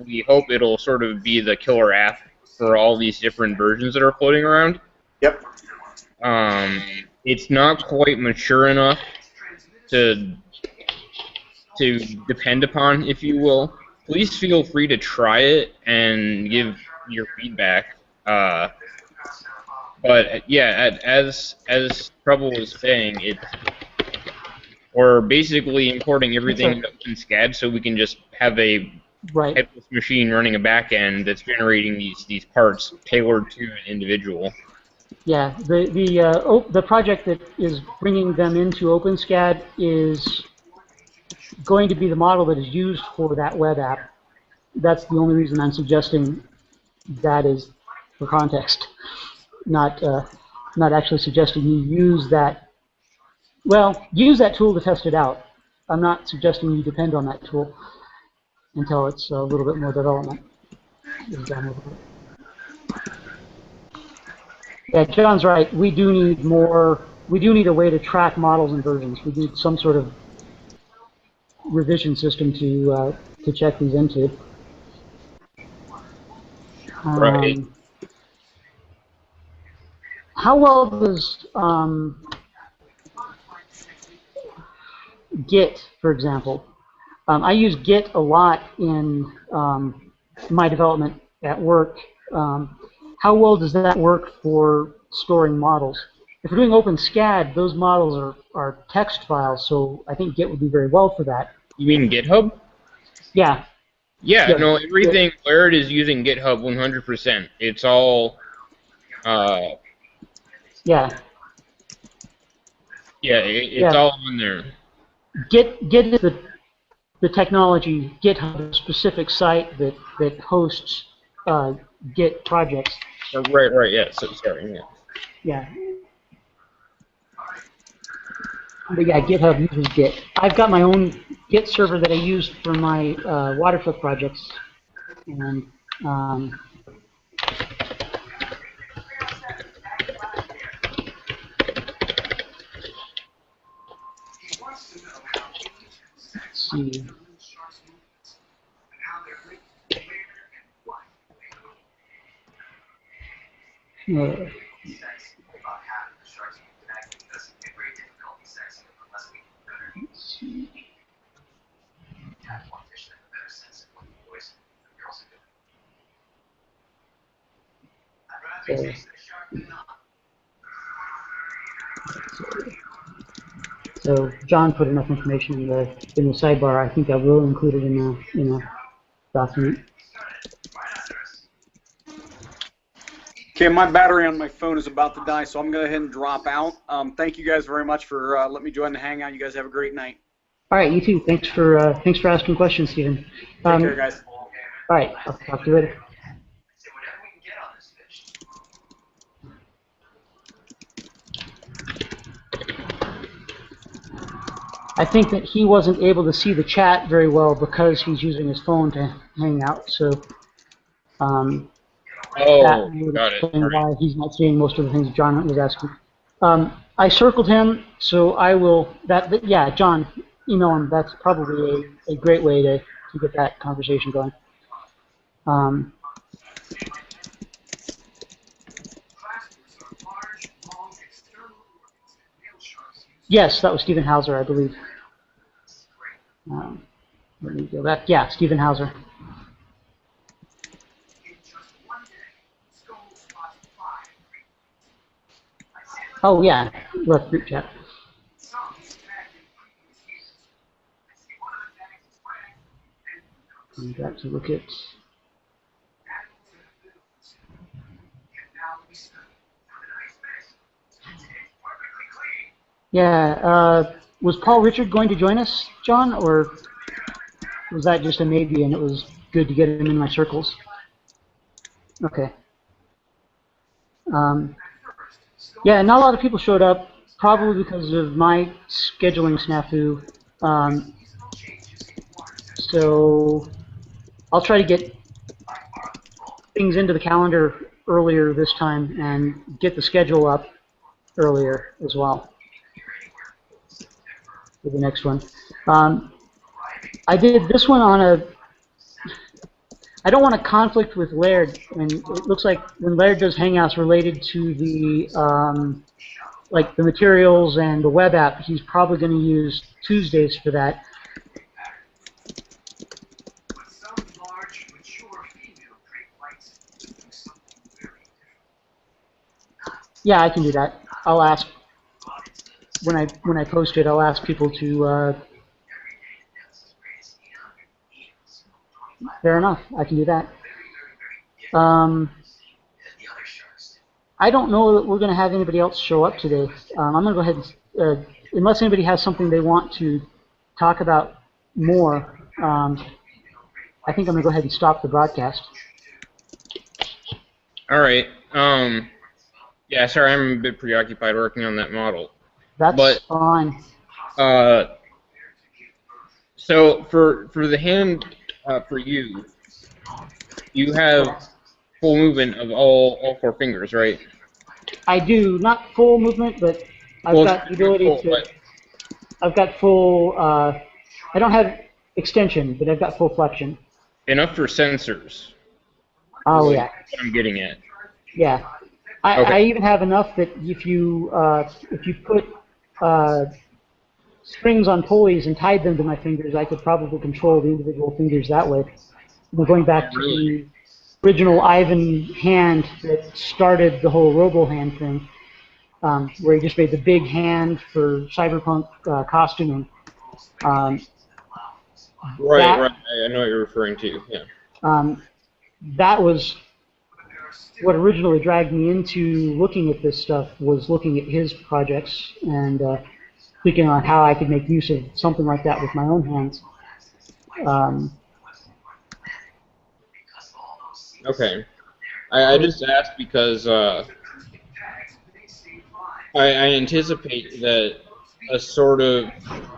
we hope it'll sort of be the killer app for all these different versions that are floating around. Yep. It's not quite mature enough to depend upon, if you will. Please feel free to try it and give your feedback. But yeah, as Trouble was saying, we're basically importing everything into OpenSCAD so we can just have a headless machine running a backend that's generating these parts tailored to an individual. Yeah, the project that is bringing them into OpenSCAD is going to be the model that is used for that web app. That's the only reason I'm suggesting that is for context, not actually suggesting you use that. Well, use that tool to test it out. I'm not suggesting you depend on that tool until it's a little bit more development is done with it. Yeah, John's right. We do need more. We do need a way to track models and versions. We need some sort of revision system to check these into. Right. How well does Git, for example? I use Git a lot in my development at work. How well does that work for storing models? If we're doing OpenSCAD, those models are text files, so I think Git would do very well for that. You mean GitHub? Yeah. Yeah, no, everything Laird is using GitHub 100%. It's all, yeah. Yeah, it's all on there. Git is the technology. GitHub is a specific site that hosts Git projects. Right, yeah, so, sorry, yeah. Yeah. But yeah, GitHub uses Git. I've got my own Git server that I use for my waterflood projects. And let's see. So John put enough information in the sidebar. I think I will include it in a document. Okay, my battery on my phone is about to die, so I'm going to go ahead and drop out. Thank you guys very much for letting me join the Hangout. You guys have a great night. All right, you too. Thanks for asking questions, Stephen. Take care, guys. All right, I'll talk to you later. I think that he wasn't able to see the chat very well because he's using his phone to hang out. So that would explain why he's not seeing most of the things John was asking. I circled him, so I will. Yeah, John, email him. That's probably a great way to get that conversation going. Yes, that was Stephen Hauser, I believe. Let me go back. Yeah, Stephen Hauser. Oh yeah, left group chat. And got to look at. Yeah, was Paul Richard going to join us, John, or was that just a maybe and it was good to get him in my circles? Okay. Yeah, not a lot of people showed up, probably because of my scheduling snafu. So I'll try to get things into the calendar earlier this time and get the schedule up earlier as well for the next one. I did this one on a. I don't want to conflict with Laird, and it looks like when Laird does Hangouts related to the like the materials and the web app, he's probably going to use Tuesdays for that. Yeah, I can do that. I'll ask when I post it. I'll ask people to. Fair enough. I can do that. I don't know that we're going to have anybody else show up today. I'm going to go ahead and, unless anybody has something they want to talk about more, I think I'm going to go ahead and stop the broadcast. All right. Yeah, sorry, I'm a bit preoccupied working on that model. That's fine. So for the hand for you, you have full movement of all four fingers, right? I do, not full movement, but I've got the ability to. I've got full. I don't have extension, but I've got full flexion. Enough for sensors. Oh yeah. What I'm getting at. Yeah, Okay. I even have enough that if you put strings on pulleys and tied them to my fingers, I could probably control the individual fingers that way. We're going back to the original Ivan hand that started the whole Robo hand thing, where he just made the big hand for cyberpunk costuming. Right. I know what you're referring to. Yeah. That was what originally dragged me into looking at this stuff, was looking at his projects and thinking on how I could make use of something like that with my own hands. Okay. I just asked because I anticipate that a sort of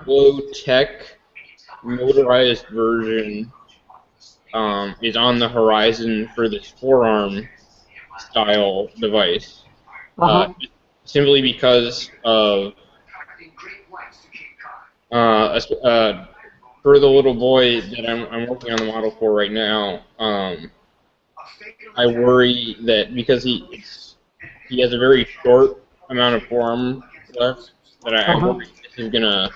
low-tech motorized version is on the horizon for this forearm style device. Simply because of for the little boy that I'm working on the model for right now, I worry that because he has a very short amount of forearm left, that I worry this is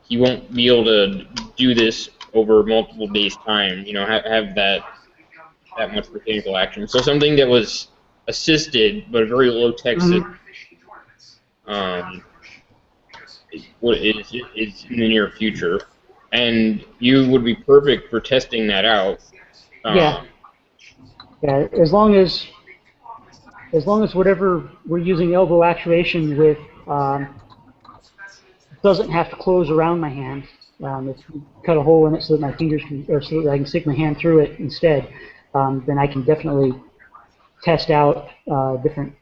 he won't be able to do this over multiple days' time. You know, have that much mechanical action. So something that was assisted but very low tech system is in the near future, and you would be perfect for testing that out. Yeah, as long as whatever we're using elbow actuation with doesn't have to close around my hand. If you cut a hole in it so that my fingers can, or so that I can stick my hand through it instead, then I can definitely test out different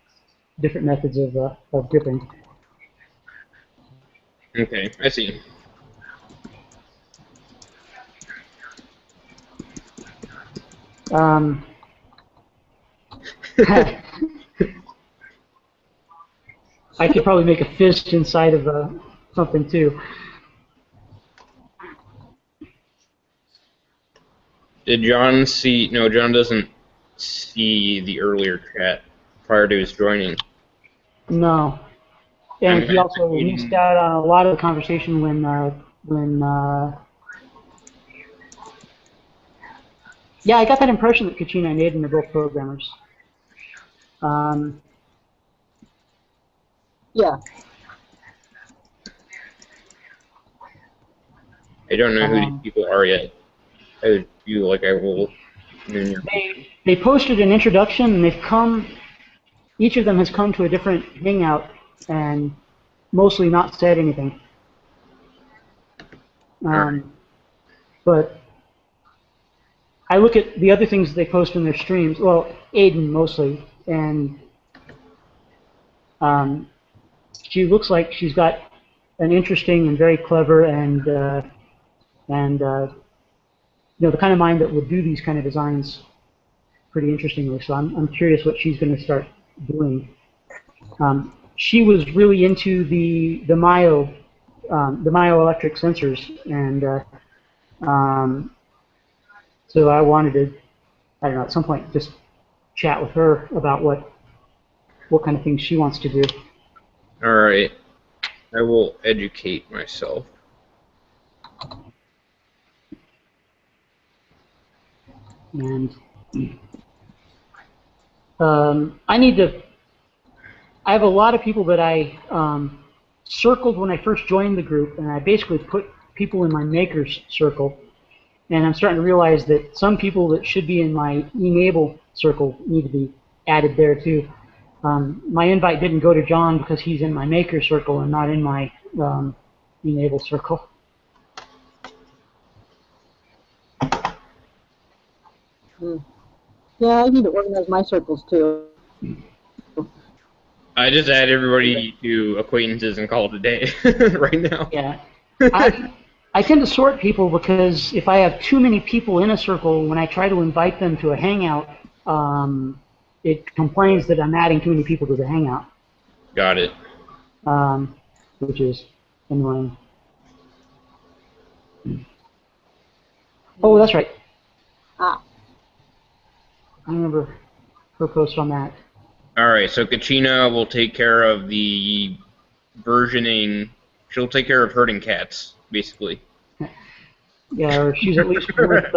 methods of gripping. Okay, I see. I could probably make a fist inside of something too. Did John see? No, John doesn't see the earlier chat prior to his joining. No, and he also missed out on a lot of the conversation when yeah, I got that impression that Kachina and Aiden are both programmers. Yeah. I don't know who these people are yet. I would feel like I will. They posted an introduction, and they've come. Each of them has come to a different hangout, and mostly not said anything. But I look at the other things they post in their streams. Well, Aiden mostly, and she looks like she's got an interesting and very clever and you know, the kind of mind that would do these kind of designs pretty interestingly. So I'm curious what she's going to start doing. She was really into the myoelectric sensors, and so I wanted to, I don't know, at some point just chat with her about what kind of things she wants to do. All right, I will educate myself. And I have a lot of people that I circled when I first joined the group, and I basically put people in my makers circle. And I'm starting to realize that some people that should be in my e-NABLE circle need to be added there too. My invite didn't go to John because he's in my maker circle and not in my e-NABLE circle. Yeah, I need to organize my circles too. I just add everybody to acquaintances and call it a day right now. Yeah. I tend to sort people because if I have too many people in a circle, when I try to invite them to a hangout, it complains that I'm adding too many people to the hangout. Got it. Which is annoying. Oh, that's right. I remember her post on that. All right, so Kachina will take care of the versioning. She'll take care of herding cats, basically. Yeah, or she's at least worth.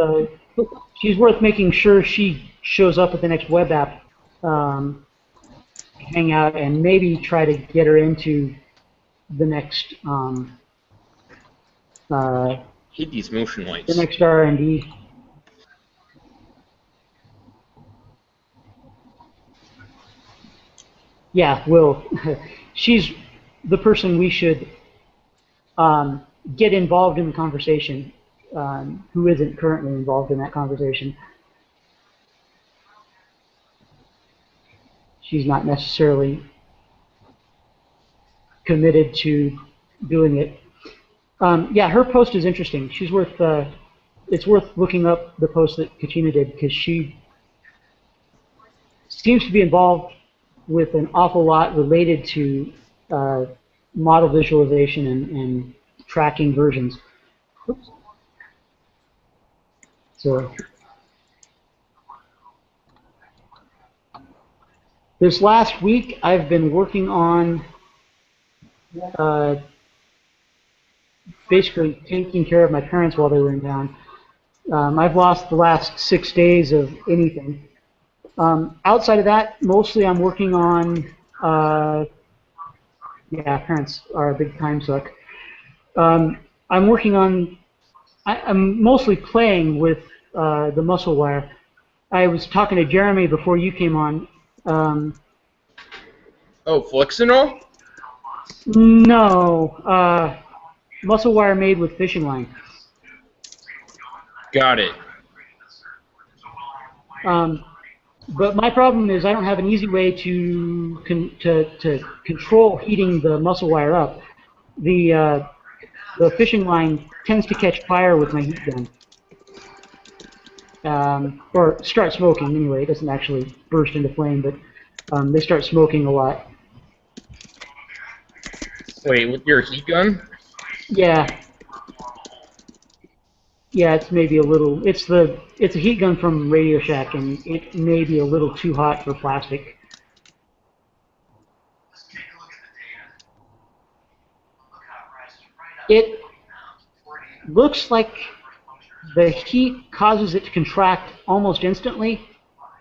She's worth making sure she shows up at the next web app hangout, and maybe try to get her into the next. Hate these motion lights. The next R&D. Yeah, Will. She's the person we should get involved in the conversation, who isn't currently involved in that conversation. She's not necessarily committed to doing it. Yeah, her post is interesting. She's worth. It's worth looking up the post that Kachina did because she seems to be involved with an awful lot related to model visualization and tracking versions. Oops. So this last week, I've been working on basically taking care of my parents while they were in town. I've lost the last 6 days of anything. Outside of that, mostly I'm working on, yeah, parents are a big time suck. I'm working on, I'm mostly playing with the muscle wire. I was talking to Jeremy before you came on. Oh, Flexinol? No, muscle wire made with fishing line. Got it. But my problem is I don't have an easy way to control heating the muscle wire up. The fishing line tends to catch fire with my heat gun, or start smoking anyway. It doesn't actually burst into flame, but they start smoking a lot. Wait, with your heat gun? Yeah. Yeah, it's maybe a little. It's a heat gun from Radio Shack, and it may be a little too hot for plastic. It looks like the heat causes it to contract almost instantly,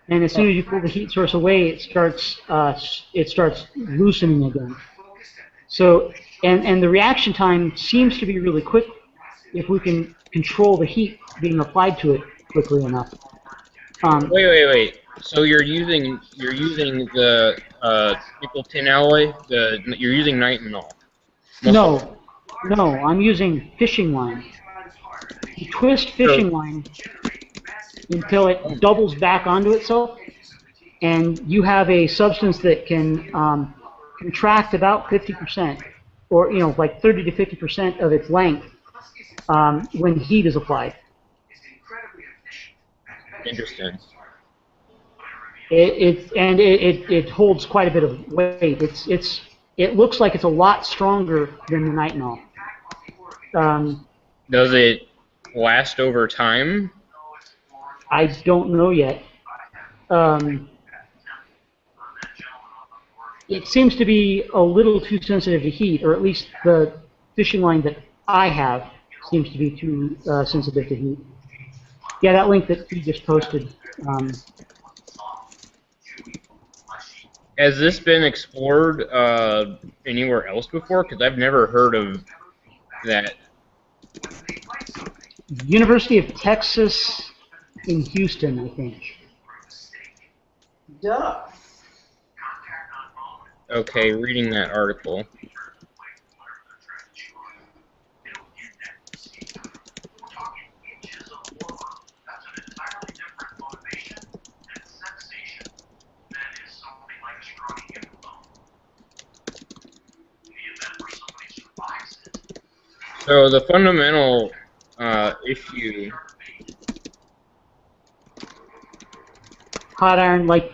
And as soon as you pull the heat source away, it starts loosening again. So, and the reaction time seems to be really quick if we can control the heat being applied to it quickly enough. Wait. So you're using the nickel tin alloy. You're using nitinol. No, I'm using fishing line. You twist fishing line until it doubles back onto itself, and you have a substance that can contract about 50%, or like 30 to 50% of its length when heat is applied. Interesting. It holds quite a bit of weight. It looks like it's a lot stronger than the nitinol. Does it last over time? I don't know yet. It seems to be a little too sensitive to heat, or at least the fishing line that I have seems to be too sensitive to heat. Yeah, that link that you just posted. Has this been explored anywhere else before? Because I've never heard of that. University of Texas in Houston, I think. Duh. Okay, reading that article. So the fundamental issue. Hot iron, like,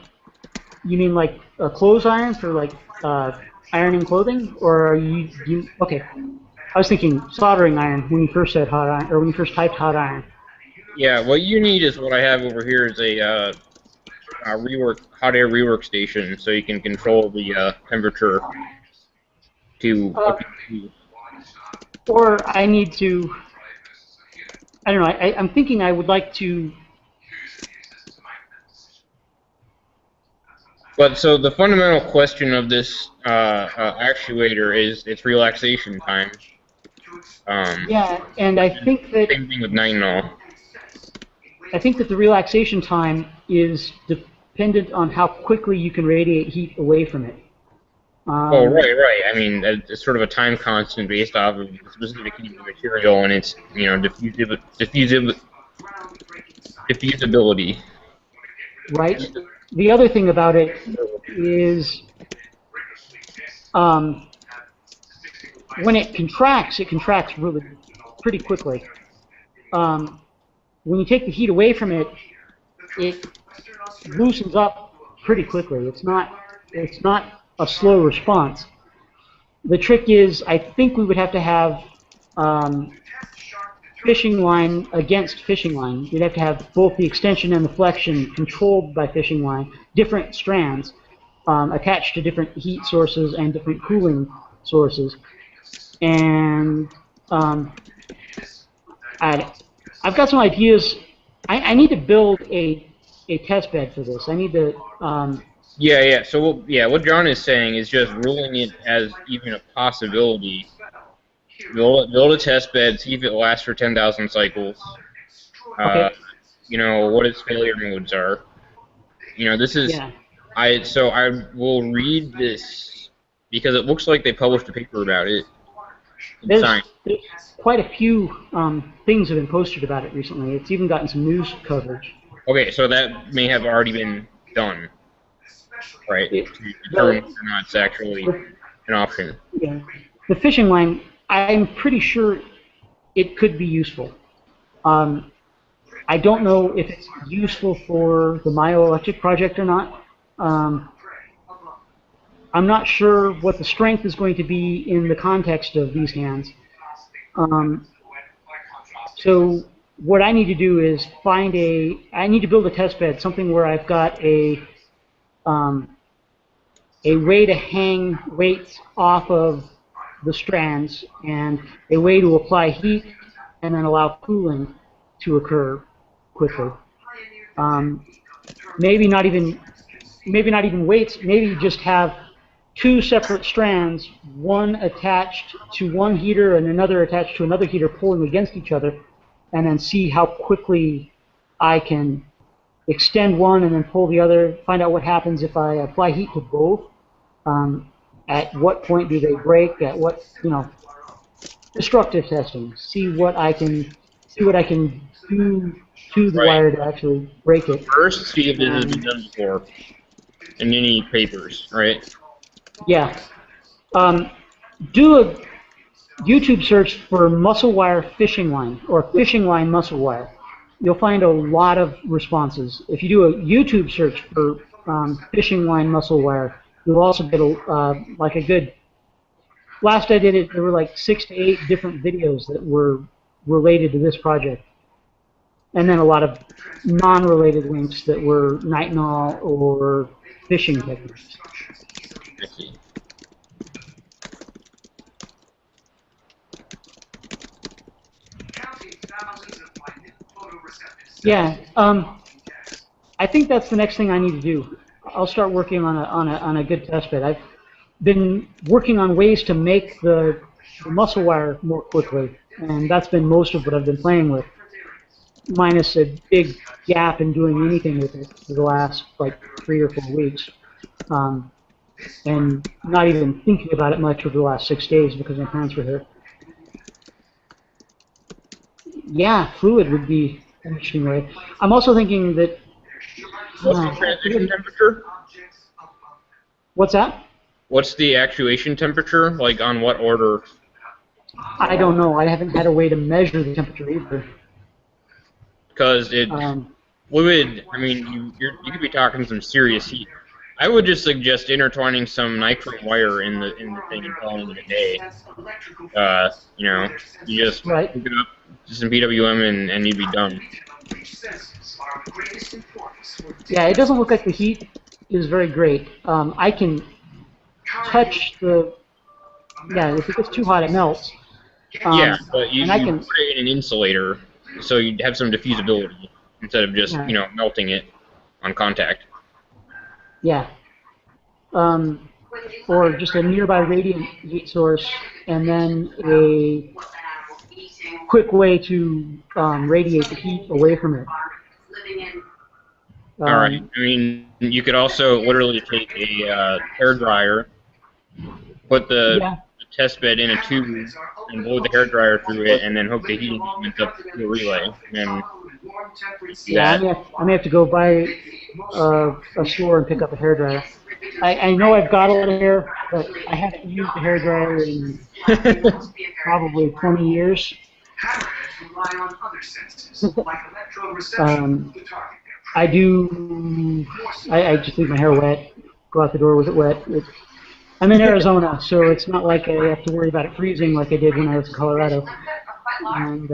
you mean like a clothes iron for like ironing clothing, or are you? Okay, I was thinking soldering iron when you first said hot iron, or when you first typed hot iron. Yeah, what you need is what I have over here is a hot air rework station, so you can control the temperature to. Or I need to. I don't know. I'm thinking I would like to. But so the fundamental question of this actuator is its relaxation time. Yeah, and I think that. Same thing with nitinol. I think that the relaxation time is dependent on how quickly you can radiate heat away from it. Oh, right. I mean, it's sort of a time constant based off of the specific heat of the material and its, diffusability. Right. The other thing about it is when it contracts really pretty quickly. When you take the heat away from it, it loosens up pretty quickly. It's not a slow response. The trick is, I think we would have to have fishing line against fishing line. We'd have to have both the extension and the flexion controlled by fishing line, different strands attached to different heat sources and different cooling sources. And I've got some ideas. I need to build a test bed for this. I need to. Yeah. So what John is saying is just ruling it as even a possibility. Build a test bed, see if it lasts for 10,000 cycles. Okay. What its failure modes are. This is. Yeah. I will read this because it looks like they published a paper about it. There's quite a few things have been posted about it recently. It's even gotten some news coverage. Okay, so that may have already been done, right? To determine whether or not it's actually an option. Yeah. The fishing line, I'm pretty sure it could be useful. I don't know if it's useful for the myoelectric project or not. I'm not sure what the strength is going to be in the context of these hands. So what I need to do is I need to build a test bed, something where I've got a way to hang weights off of the strands and a way to apply heat and then allow cooling to occur quickly. maybe not even weights. Maybe you just have two separate strands, one attached to one heater and another attached to another heater, pulling against each other, and then see how quickly I can extend one and then pull the other. Find out what happens if I apply heat to both. At what point do they break? At what, destructive testing. See what I can do to the wire to actually break it. First, see if this has been done before in any papers, right? Yeah. Do a YouTube search for muscle wire fishing line or fishing line muscle wire. You'll find a lot of responses. If you do a YouTube search for fishing line muscle wire, you'll also get like a good. Last I did it, there were like 6 to 8 different videos that were related to this project, and then a lot of non-related links that were nitinol or fishing techniques. I see. Yeah, I think that's the next thing I need to do. I'll start working on a good test bed. I've been working on ways to make the muscle wire more quickly, and that's been most of what I've been playing with, minus a big gap in doing anything with it for the last like 3 or 4 weeks, and not even thinking about it much over the last 6 days because my parents were here. Yeah, fluid would be an interesting way. I'm also thinking that. What's the transition temperature? What's that? What's the actuation temperature? Like on what order? I don't know. I haven't had a way to measure the temperature either. Because it fluid. I mean, you could be talking some serious heat. I would just suggest intertwining some nitrate wire in the thing and calling it a day. You just Right. hook it up to some PWM and you'd be done. Yeah, it doesn't look like the heat is very great. I can touch the. Yeah, if it gets too hot, it melts. Yeah, but you and I can. put it in an insulator so you'd have some diffusibility instead of just melting it on contact. Yeah. Or just a nearby radiant heat source, and then a quick way to radiate the heat away from it. All right. I mean, you could also literally take a hair dryer, put the test bed in a tube, and blow the hair dryer through it, and then hook the heating element up to the relay. And I may have to go by a store and pick up a hair dryer. I know I've got a lot of hair, but I haven't used a hair dryer in probably 20 years. I just leave my hair wet, go out the door with it wet. I'm in Arizona, so it's not like I have to worry about it freezing like I did when I was in Colorado. And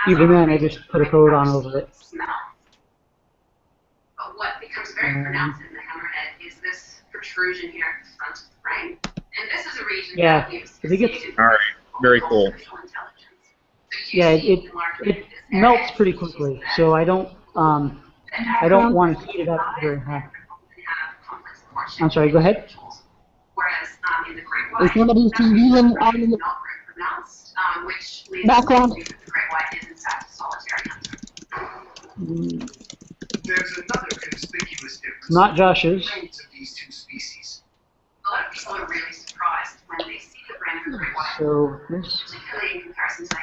even then, I just put a coat on over it. But what becomes very pronounced in the hammerhead is this protrusion here at the front of the brain. And this is a region that gets. All right, very cool. Yeah, it melts pretty quickly, so I don't want to heat it up very high. I'm sorry, go ahead. Whereas in the great Is somebody's TV on in the which leads background? to the great white is in fact a solitary hunter. There's another conspicuous difference Not Josh's. between the brains of these two species. A lot of people are really surprised when they see the brain of the great white, So this. particularly in comparison to.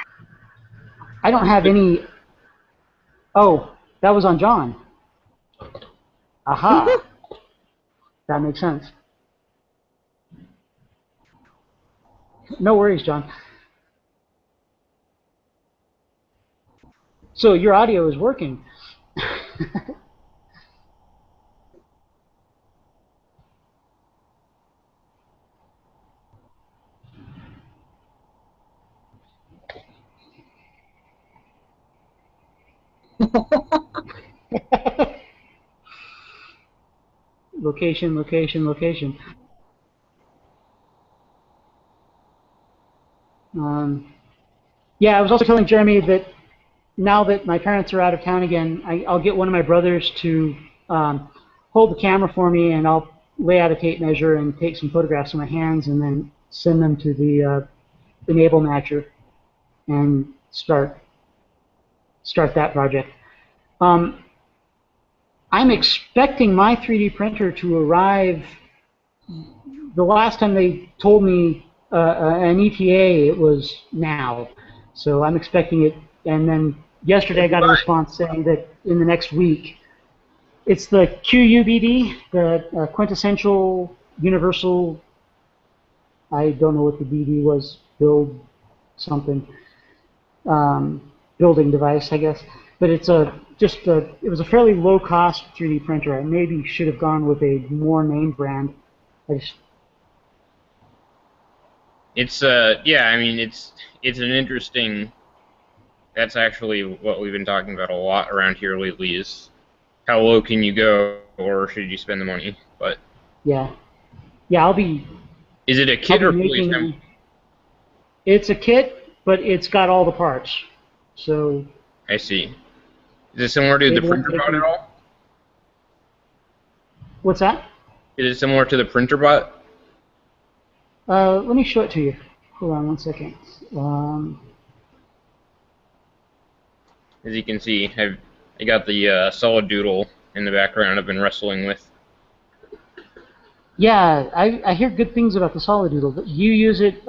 I don't have any. Oh, that was on John. Aha. That makes sense. No worries, John. So your audio is working. Location, location, location. Yeah, I was also telling Jeremy that now that my parents are out of town again, I'll get one of my brothers to hold the camera for me, and I'll lay out a tape measure and take some photographs of my hands, and then send them to the e-NABLE matcher and start that project. I'm expecting my 3D printer to arrive. The last time they told me an ETA, it was now. So I'm expecting it. And then yesterday I got a response saying that in the next week. It's the QUBD, the quintessential universal, I don't know what the BD was, build something, building device, I guess. But it's it was a fairly low-cost 3D printer. I maybe should have gone with a more name brand. Yeah, I mean, it's an interesting. That's actually what we've been talking about a lot around here lately. Is how low can you go, or should you spend the money? But yeah, I'll be. Is it a kit or fully assembled? It's a kit, but it's got all the parts. So. I see. Is it similar to the printer bot at all? What's that? Is it similar to the printer bot? Let me show it to you. Hold on one second. As you can see, I got the solid doodle in the background I've been wrestling with. Yeah, I hear good things about the solid doodle. You use it.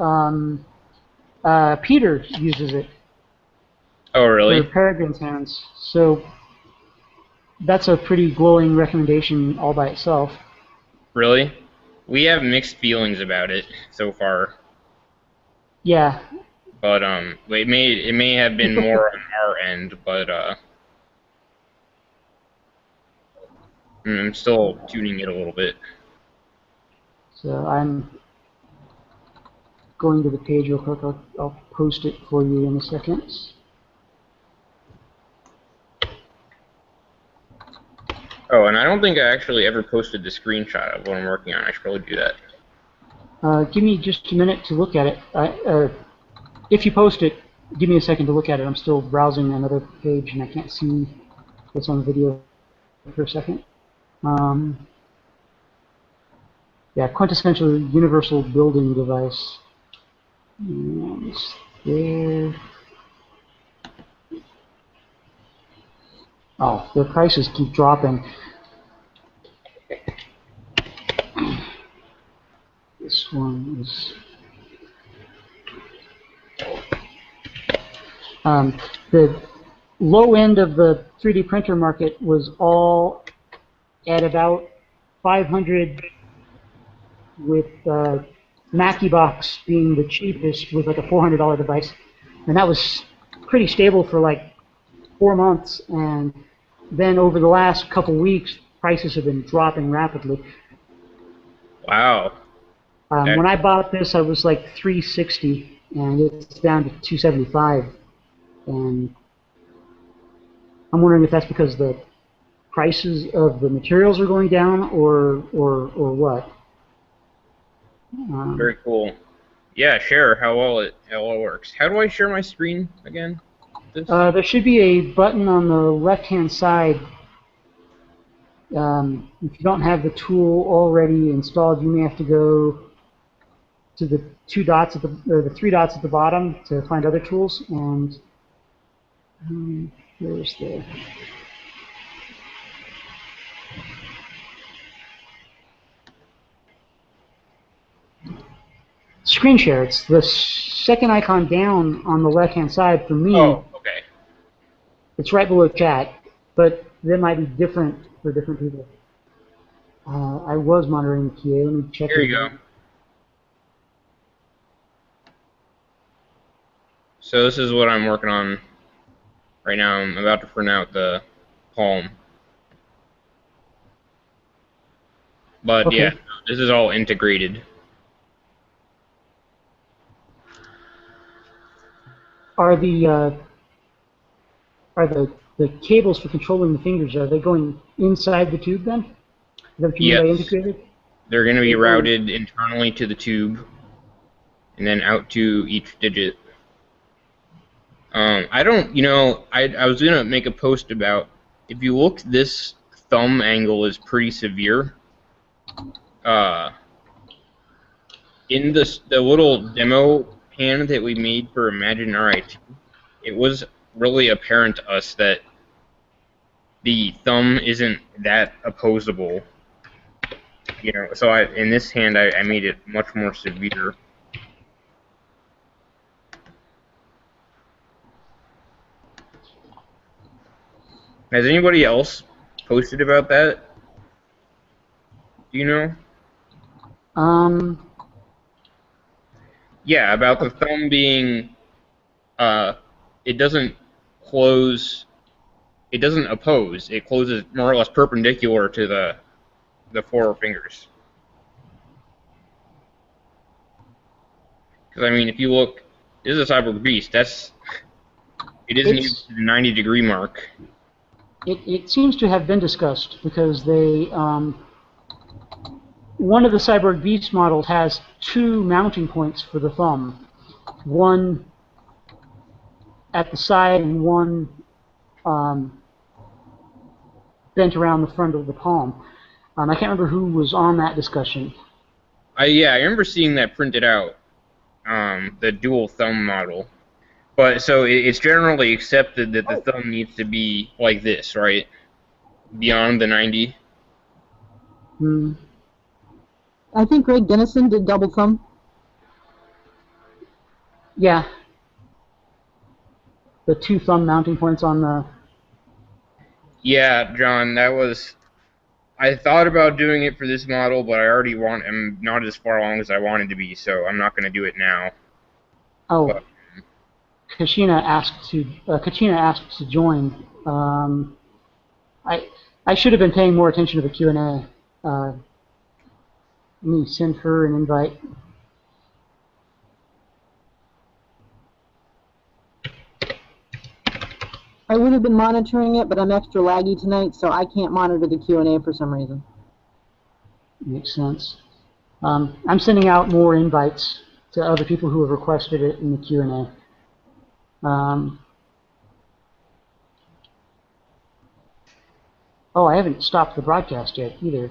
Peter uses it. Oh, really? For Peregrine's hands. So that's a pretty glowing recommendation all by itself. Really? We have mixed feelings about it so far. Yeah. But it may have been more on our end, but I'm still tuning it a little bit. So I'm going to the page real quick. I'll post it for you in a second. Oh, and I don't think I actually ever posted the screenshot of what I'm working on. I should probably do that. Give me just a minute to look at it. If you post it, give me a second to look at it. I'm still browsing another page, and I can't see what's on the video for a second. Yeah, quintessential universal building device. And it's there. Oh, the prices keep dropping. This one is the low end of the 3D printer market was all at about 500, with Mackeybox being the cheapest with like a $400 device, and that was pretty stable for like 4 months, and then over the last couple weeks prices have been dropping rapidly. Wow. When I bought this, I was like $360, and it's down to $275, and I'm wondering if that's because the prices of the materials are going down, or what. Very cool. Yeah, share how well it works. How do I share my screen again? There should be a button on the left-hand side. If you don't have the tool already installed, you may have to go to the three dots at the bottom to find other tools. And where's the screen share? It's the second icon down on the left-hand side for me. Oh, okay. It's right below chat, but that might be different for different people. I was monitoring the TA. Let me check. Here you go. So this is what I'm working on right now. I'm about to print out the palm. But okay. Yeah, this is all integrated. Are the cables for controlling the fingers, are they going inside the tube then? Is that what you mean by integrated? They're going to be routed internally to the tube and then out to each digit. I don't, I was gonna make a post about if you look, this thumb angle is pretty severe. In the little demo hand that we made for Imagine RIT, it was really apparent to us that the thumb isn't that opposable. So in this hand I made it much more severe. Has anybody else posted about that? Do you know? Yeah, about the thumb being, it doesn't close, it doesn't oppose. It closes more or less perpendicular to the four fingers. Because, I mean, if you look, this is a Cyborg Beast. It isn't even to the 90-degree mark. It seems to have been discussed because they, one of the Cyborg Beast models has two mounting points for the thumb. One at the side and one bent around the front of the palm. I can't remember who was on that discussion. Yeah, I remember seeing that printed out, the dual thumb model. But so it's generally accepted that the thumb needs to be like this, right? Beyond the 90. I think Greg Dennison did double thumb. Yeah. The two thumb mounting points on the... Yeah, John, that was... I thought about doing it for this model, but I'm not as far along as I wanted to be, so I'm not going to do it now. Oh. But, Katrina asked to join. I should have been paying more attention to the Q&A. Let me send her an invite. I would have been monitoring it, but I'm extra laggy tonight, so I can't monitor the Q&A for some reason. Makes sense. I'm sending out more invites to other people who have requested it in the Q&A. Oh, I haven't stopped the broadcast yet either.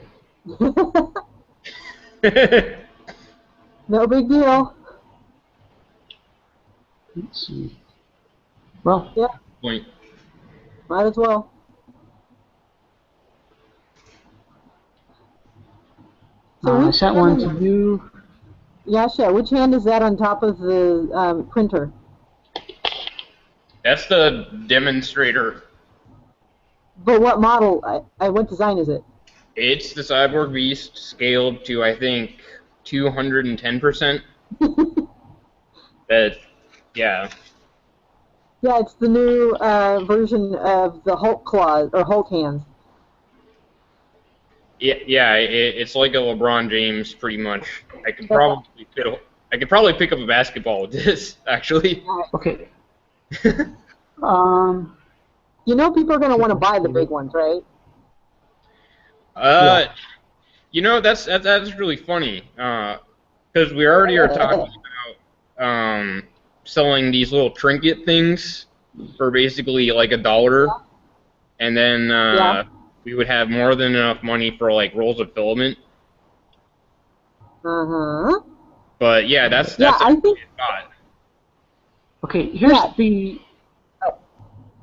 No big deal. Let's see. Well, yeah. Point. Might as well. So I sent one to you. Yasha, which hand is that on top of the printer? That's the demonstrator. But what model? What design is it? It's the Cyborg Beast scaled to, I think, 210%. Yeah. Yeah, it's the new version of the Hulk claws or Hulk hands. Yeah, it's like a LeBron James, pretty much. I could probably pick up a basketball with this, actually. Okay. You know, people are going to want to buy the big ones, right? Yeah. You know, that's really funny, because we already are talking about selling these little trinket things for basically like $1, and then we would have more than enough money for like rolls of filament. But yeah, that's I think. Okay, here's the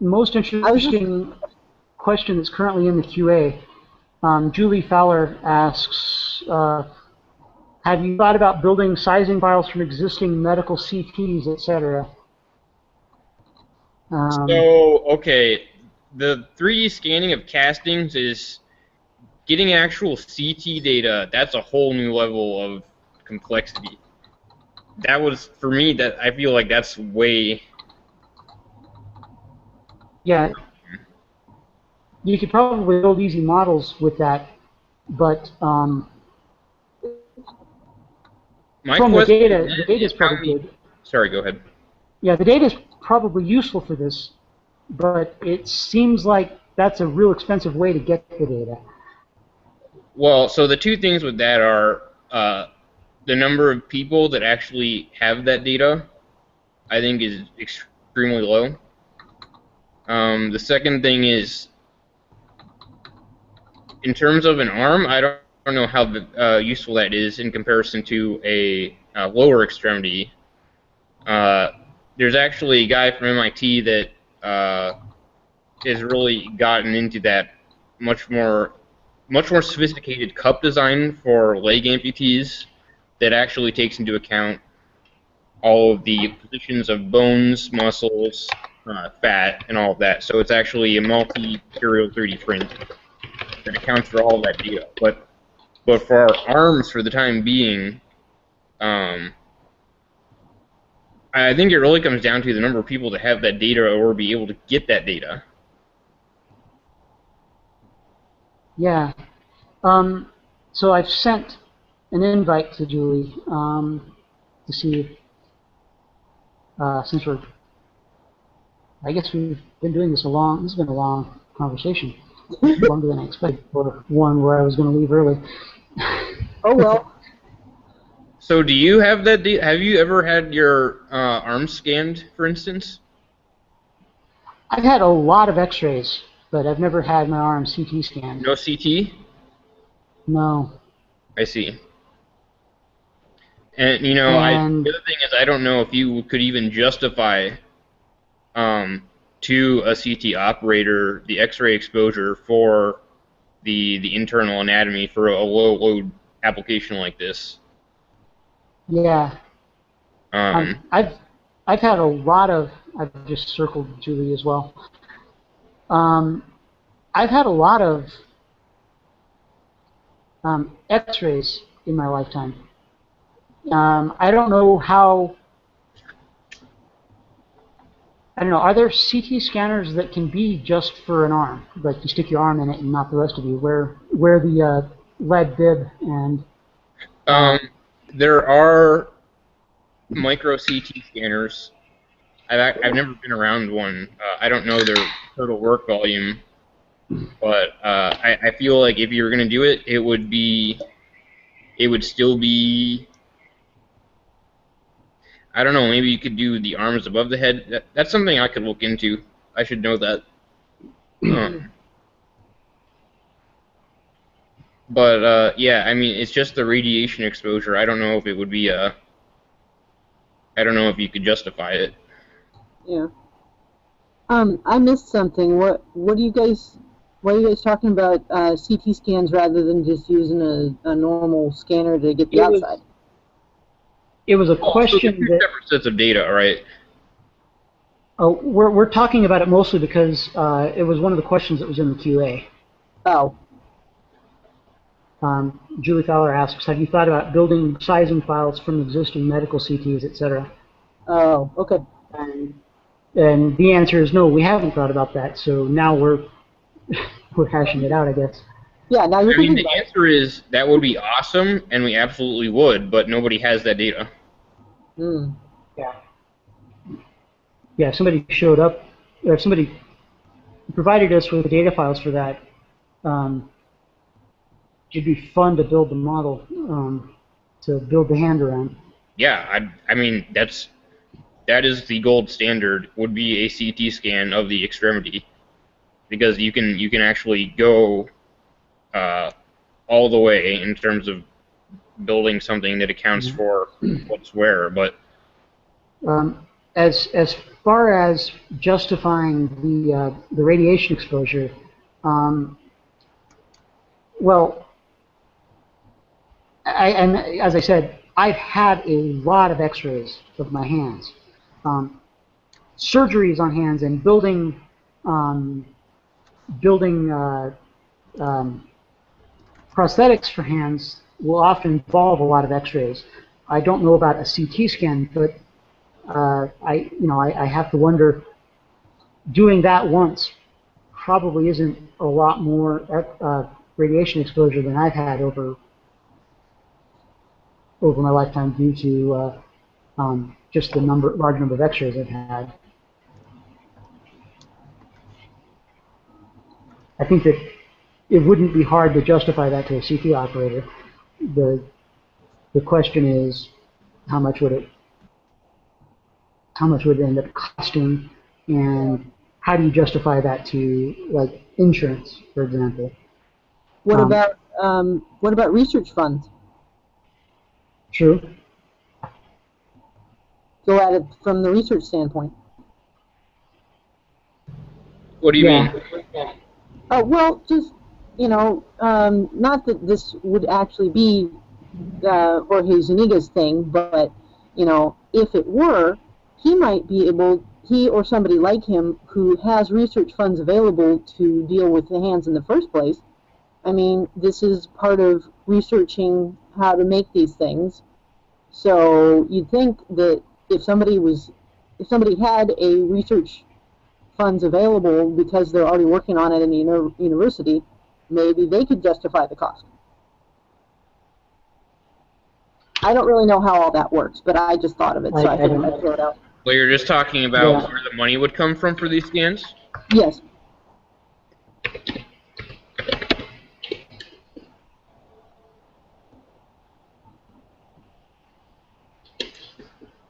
most interesting question that's currently in the QA. Julie Fowler asks, have you thought about building sizing files from existing medical CTs, etc.? So, okay, the 3D scanning of castings is getting actual CT data. That's a whole new level of complexity. That was, for me, that I feel like that's way... Yeah. You could probably build easy models with that, but from the data is probably good. Sorry, go ahead. Yeah, the data is probably useful for this, but it seems like that's a real expensive way to get the data. Well, so the two things with that are the number of people that actually have that data, I think, is extremely low. The second thing is, in terms of an arm, I don't know how useful that is in comparison to a lower extremity. There's actually a guy from MIT that has really gotten into that much more sophisticated cup design for leg amputees that actually takes into account all of the positions of bones, muscles, fat, and all of that. So it's actually a multi-material 3D print that accounts for all of that data. But for our arms, for the time being, I think it really comes down to the number of people that have that data or be able to get that data. Yeah. So I've sent an invite to Julie to see since I guess we've been doing this this has been a long conversation, longer than I expected for one where I was going to leave early. Oh well. So do you have that data? Have you ever had your arms scanned, for instance? I've had a lot of x-rays, but I've never had my arm CT scanned. No CT? No. I see. And, the other thing is, I don't know if you could even justify to a CT operator the X-ray exposure for the internal anatomy for a low-load application like this. Yeah. I've had a lot of. I've just circled Julie as well. I've had a lot of X-rays in my lifetime. I don't know how. I don't know. Are there CT scanners that can be just for an arm, like you stick your arm in it and not the rest of you? Where the lead bib and. There are micro CT scanners. I've never been around one. I don't know their total work volume, but I feel like if you were going to do it, it would still be. I don't know. Maybe you could do the arms above the head. That's something I could look into. I should know that. But yeah, I mean, it's just the radiation exposure. I don't know if it would be I don't know if you could justify it. Yeah. I missed something. What are you guys talking about CT scans rather than just using a normal scanner to get the outside? It was a question so two separate sets of data, right? Oh, we're talking about it mostly because it was one of the questions that was in the QA. Oh. Julie Fowler asks, have you thought about building sizing files from existing medical CTs, etc.? Oh, okay. And the answer is no, we haven't thought about that. So now we're hashing it out, I guess. Yeah, now you're thinking the answer is that would be awesome, and we absolutely would, but nobody has that data. Mm. Yeah. Yeah, somebody showed up, or somebody provided us with the data files for that. It'd be fun to build the model, to build the hand around. Yeah, I mean, that is the gold standard, would be a CT scan of the extremity, because you can actually go all the way in terms of building something that accounts for what's where. But as far as justifying the radiation exposure, well, and as I said, I've had a lot of X-rays of my hands, surgeries on hands, and building prosthetics for hands will often involve a lot of X-rays. I don't know about a CT scan, but I have to wonder. Doing that once probably isn't a lot more radiation exposure than I've had over my lifetime due to just the large number of X-rays I've had. I think that it wouldn't be hard to justify that to a CT operator. The question is, how much would how much would it end up costing, and how do you justify that to, like, insurance, for example? What Um, about research funds? True. Go at it from the research standpoint. What do you Yeah. mean? Oh, well, just, not that this would actually be Jorge Zuniga's thing, but, if it were, he might be able, he or somebody like him who has research funds available to deal with the hands in the first place. I mean, this is part of researching how to make these things. So you'd think that if somebody had a research funds available because they're already working on it in the university, maybe they could justify the cost. I don't really know how all that works, but I just thought of it, so I figured I'd throw it out. Well, you're just talking about Yeah. where the money would come from for these scans? Yes.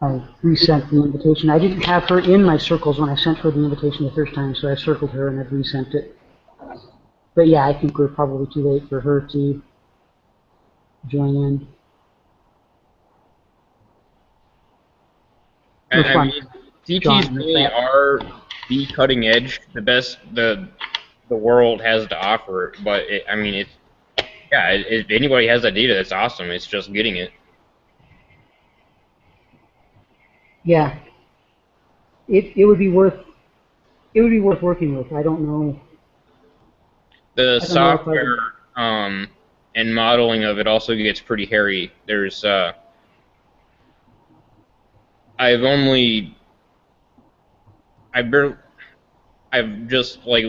I resent the invitation. I didn't have her in my circles when I sent her the invitation the first time, so I circled her and I've resent it. But yeah, I think we're probably too late for her to join in. It was I fun. mean, CTs John, really that. are the cutting edge, the best the world has to offer. But if anybody has that data, that's awesome. It's just getting it. Yeah. It would be worth working with. I don't know. The I don't know if I software and modeling of it also gets pretty hairy. There's I've just like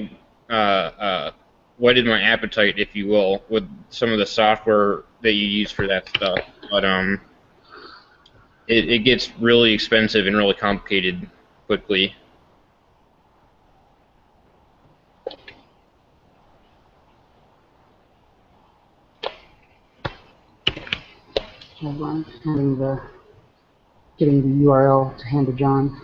whetted my appetite, if you will, with some of the software that you use for that stuff. But it gets really expensive and really complicated quickly. Hold on. Getting the URL to hand to John.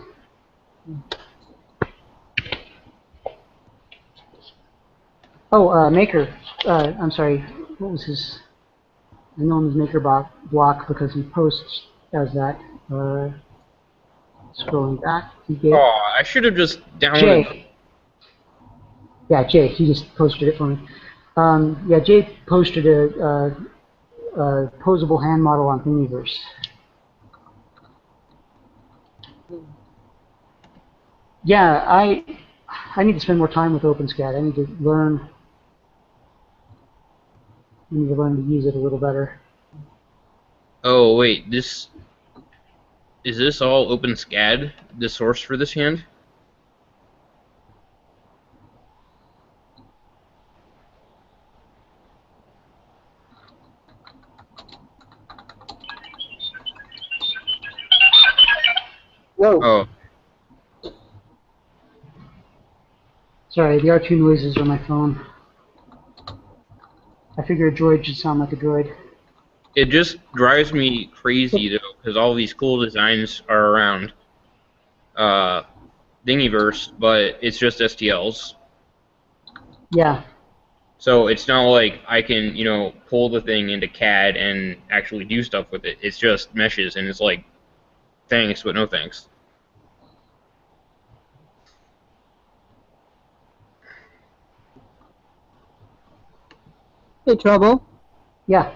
Oh, Maker. I'm sorry. What was his? I know him as Maker Block because he posts as that. Scrolling back, he gave Oh, I should have just downloaded. Jay. Yeah, Jay. He just posted it for me. Yeah, Jay posted a posable hand model on Thingiverse. Yeah, I need to spend more time with OpenSCAD. I need to learn. I need to learn to use it a little better. Oh wait, is this all OpenSCAD? The source for this hand? Whoa. Oh. Sorry, the R2 noises on my phone. I figure a droid should sound like a droid. It just drives me crazy though, because all these cool designs are around Thingiverse, but it's just STLs. Yeah. So it's not like I can, pull the thing into CAD and actually do stuff with it. It's just meshes, and it's like, thanks, but no thanks. Hey, Trouble. Yeah.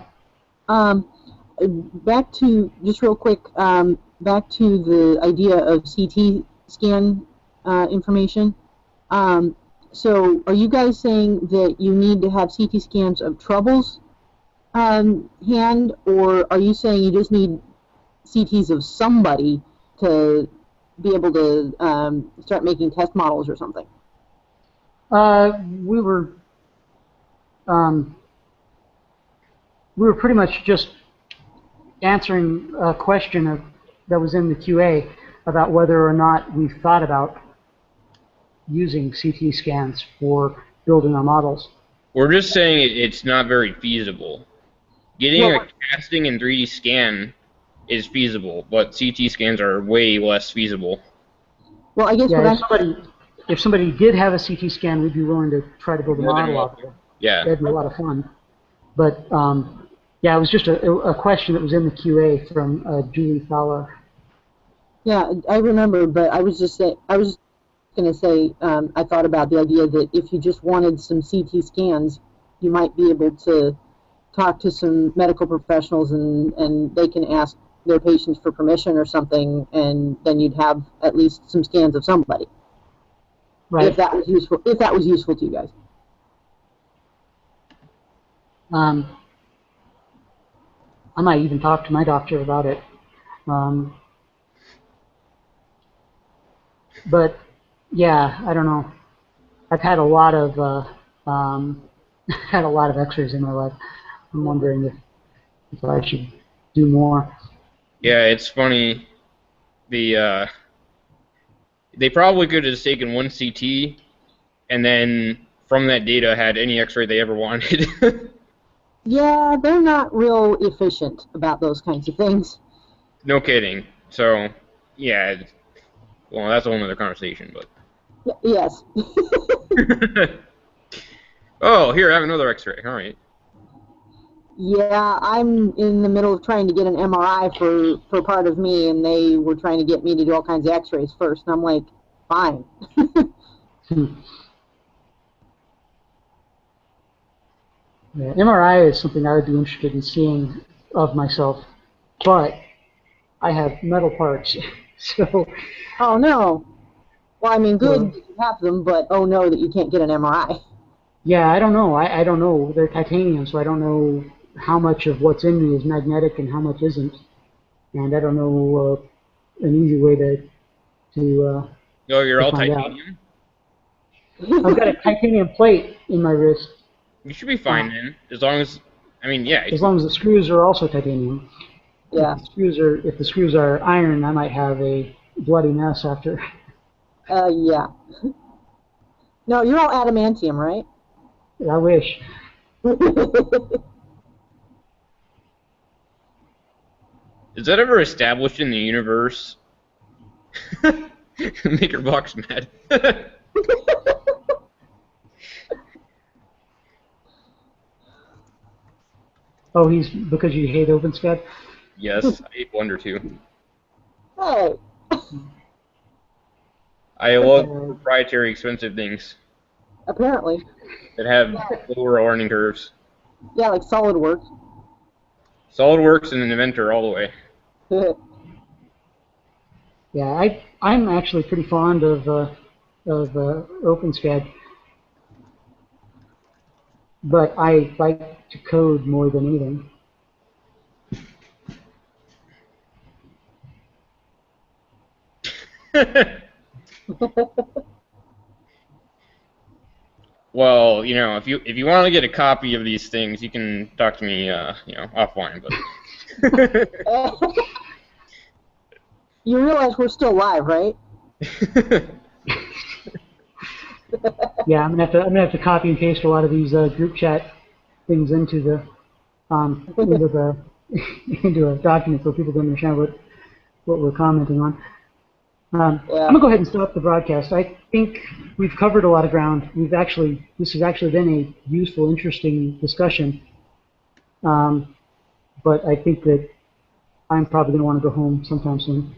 Back to, just real quick, back to the idea of CT scan information. So are you guys saying that you need to have CT scans of Trouble's hand, or are you saying you just need CTs of somebody to be able to start making test models or something? We were pretty much just answering a question that was in the QA about whether or not we've thought about using CT scans for building our models. We're just saying it's not very feasible. Getting a casting and 3D scan is feasible, but CT scans are way less feasible. Well, I guess what Yeah, I'm if somebody did have a CT scan, we'd be willing to try to build a More than model off of welcome. it. Yeah. That'd be a lot of fun. But yeah, it was just a question that was in the QA from Julie Fowler. Yeah, I remember, but I was going to say, I thought about the idea that if you just wanted some CT scans, you might be able to talk to some medical professionals and they can ask their patients for permission or something, and then you'd have at least some scans of somebody. Right. If that was useful to you guys. I might even talk to my doctor about it. But yeah, I don't know. I've had a lot of had a lot of X-rays in my life. I'm wondering if I should do more. Yeah, it's funny. They probably could have just taken one CT and then from that data had any X-ray they ever wanted. Yeah, they're not real efficient about those kinds of things. No kidding. So, yeah. Well, that's a whole other conversation, but. Yes. Oh, here, I have another X-ray. All right. Yeah, I'm in the middle of trying to get an MRI for part of me, and they were trying to get me to do all kinds of X-rays first, and I'm like, fine. Yeah, MRI is something I would be interested in seeing of myself, but I have metal parts, so. Oh no. Well, I mean, good that you have them, but oh no, that you can't get an MRI. Yeah, I don't know. I don't know. They're titanium, so I don't know how much of what's in me is magnetic and how much isn't. And I don't know an easy way to Oh, you're all find out. titanium? I've got a titanium plate in my wrist. You should be fine then, as long as, I mean, yeah. As long as the screws are also titanium. Yeah. If the screws are iron, I might have a bloody mess after. Yeah. No, you're all adamantium, right? I wish. Is that ever established in the universe? Make your box mad. Oh, he's because you hate OpenSCAD? Yes, I hate Wonder too. Hey. I love proprietary expensive things Apparently. that have lower learning curves. Yeah, like SolidWorks. SolidWorks and an Inventor all the way. Yeah, I'm actually pretty fond of OpenSCAD, but I like to code more than anything. Well, you know, if you want to get a copy of these things, you can talk to me, you know, offline. But you realize we're still live, right? Yeah, I'm gonna have to copy and paste a lot of these group chat things into the into a document so people can understand what we're commenting on. I'm gonna go ahead and stop the broadcast. I think we've covered a lot of ground. This has actually been a useful, interesting discussion. But I think that I'm probably gonna want to go home sometime soon.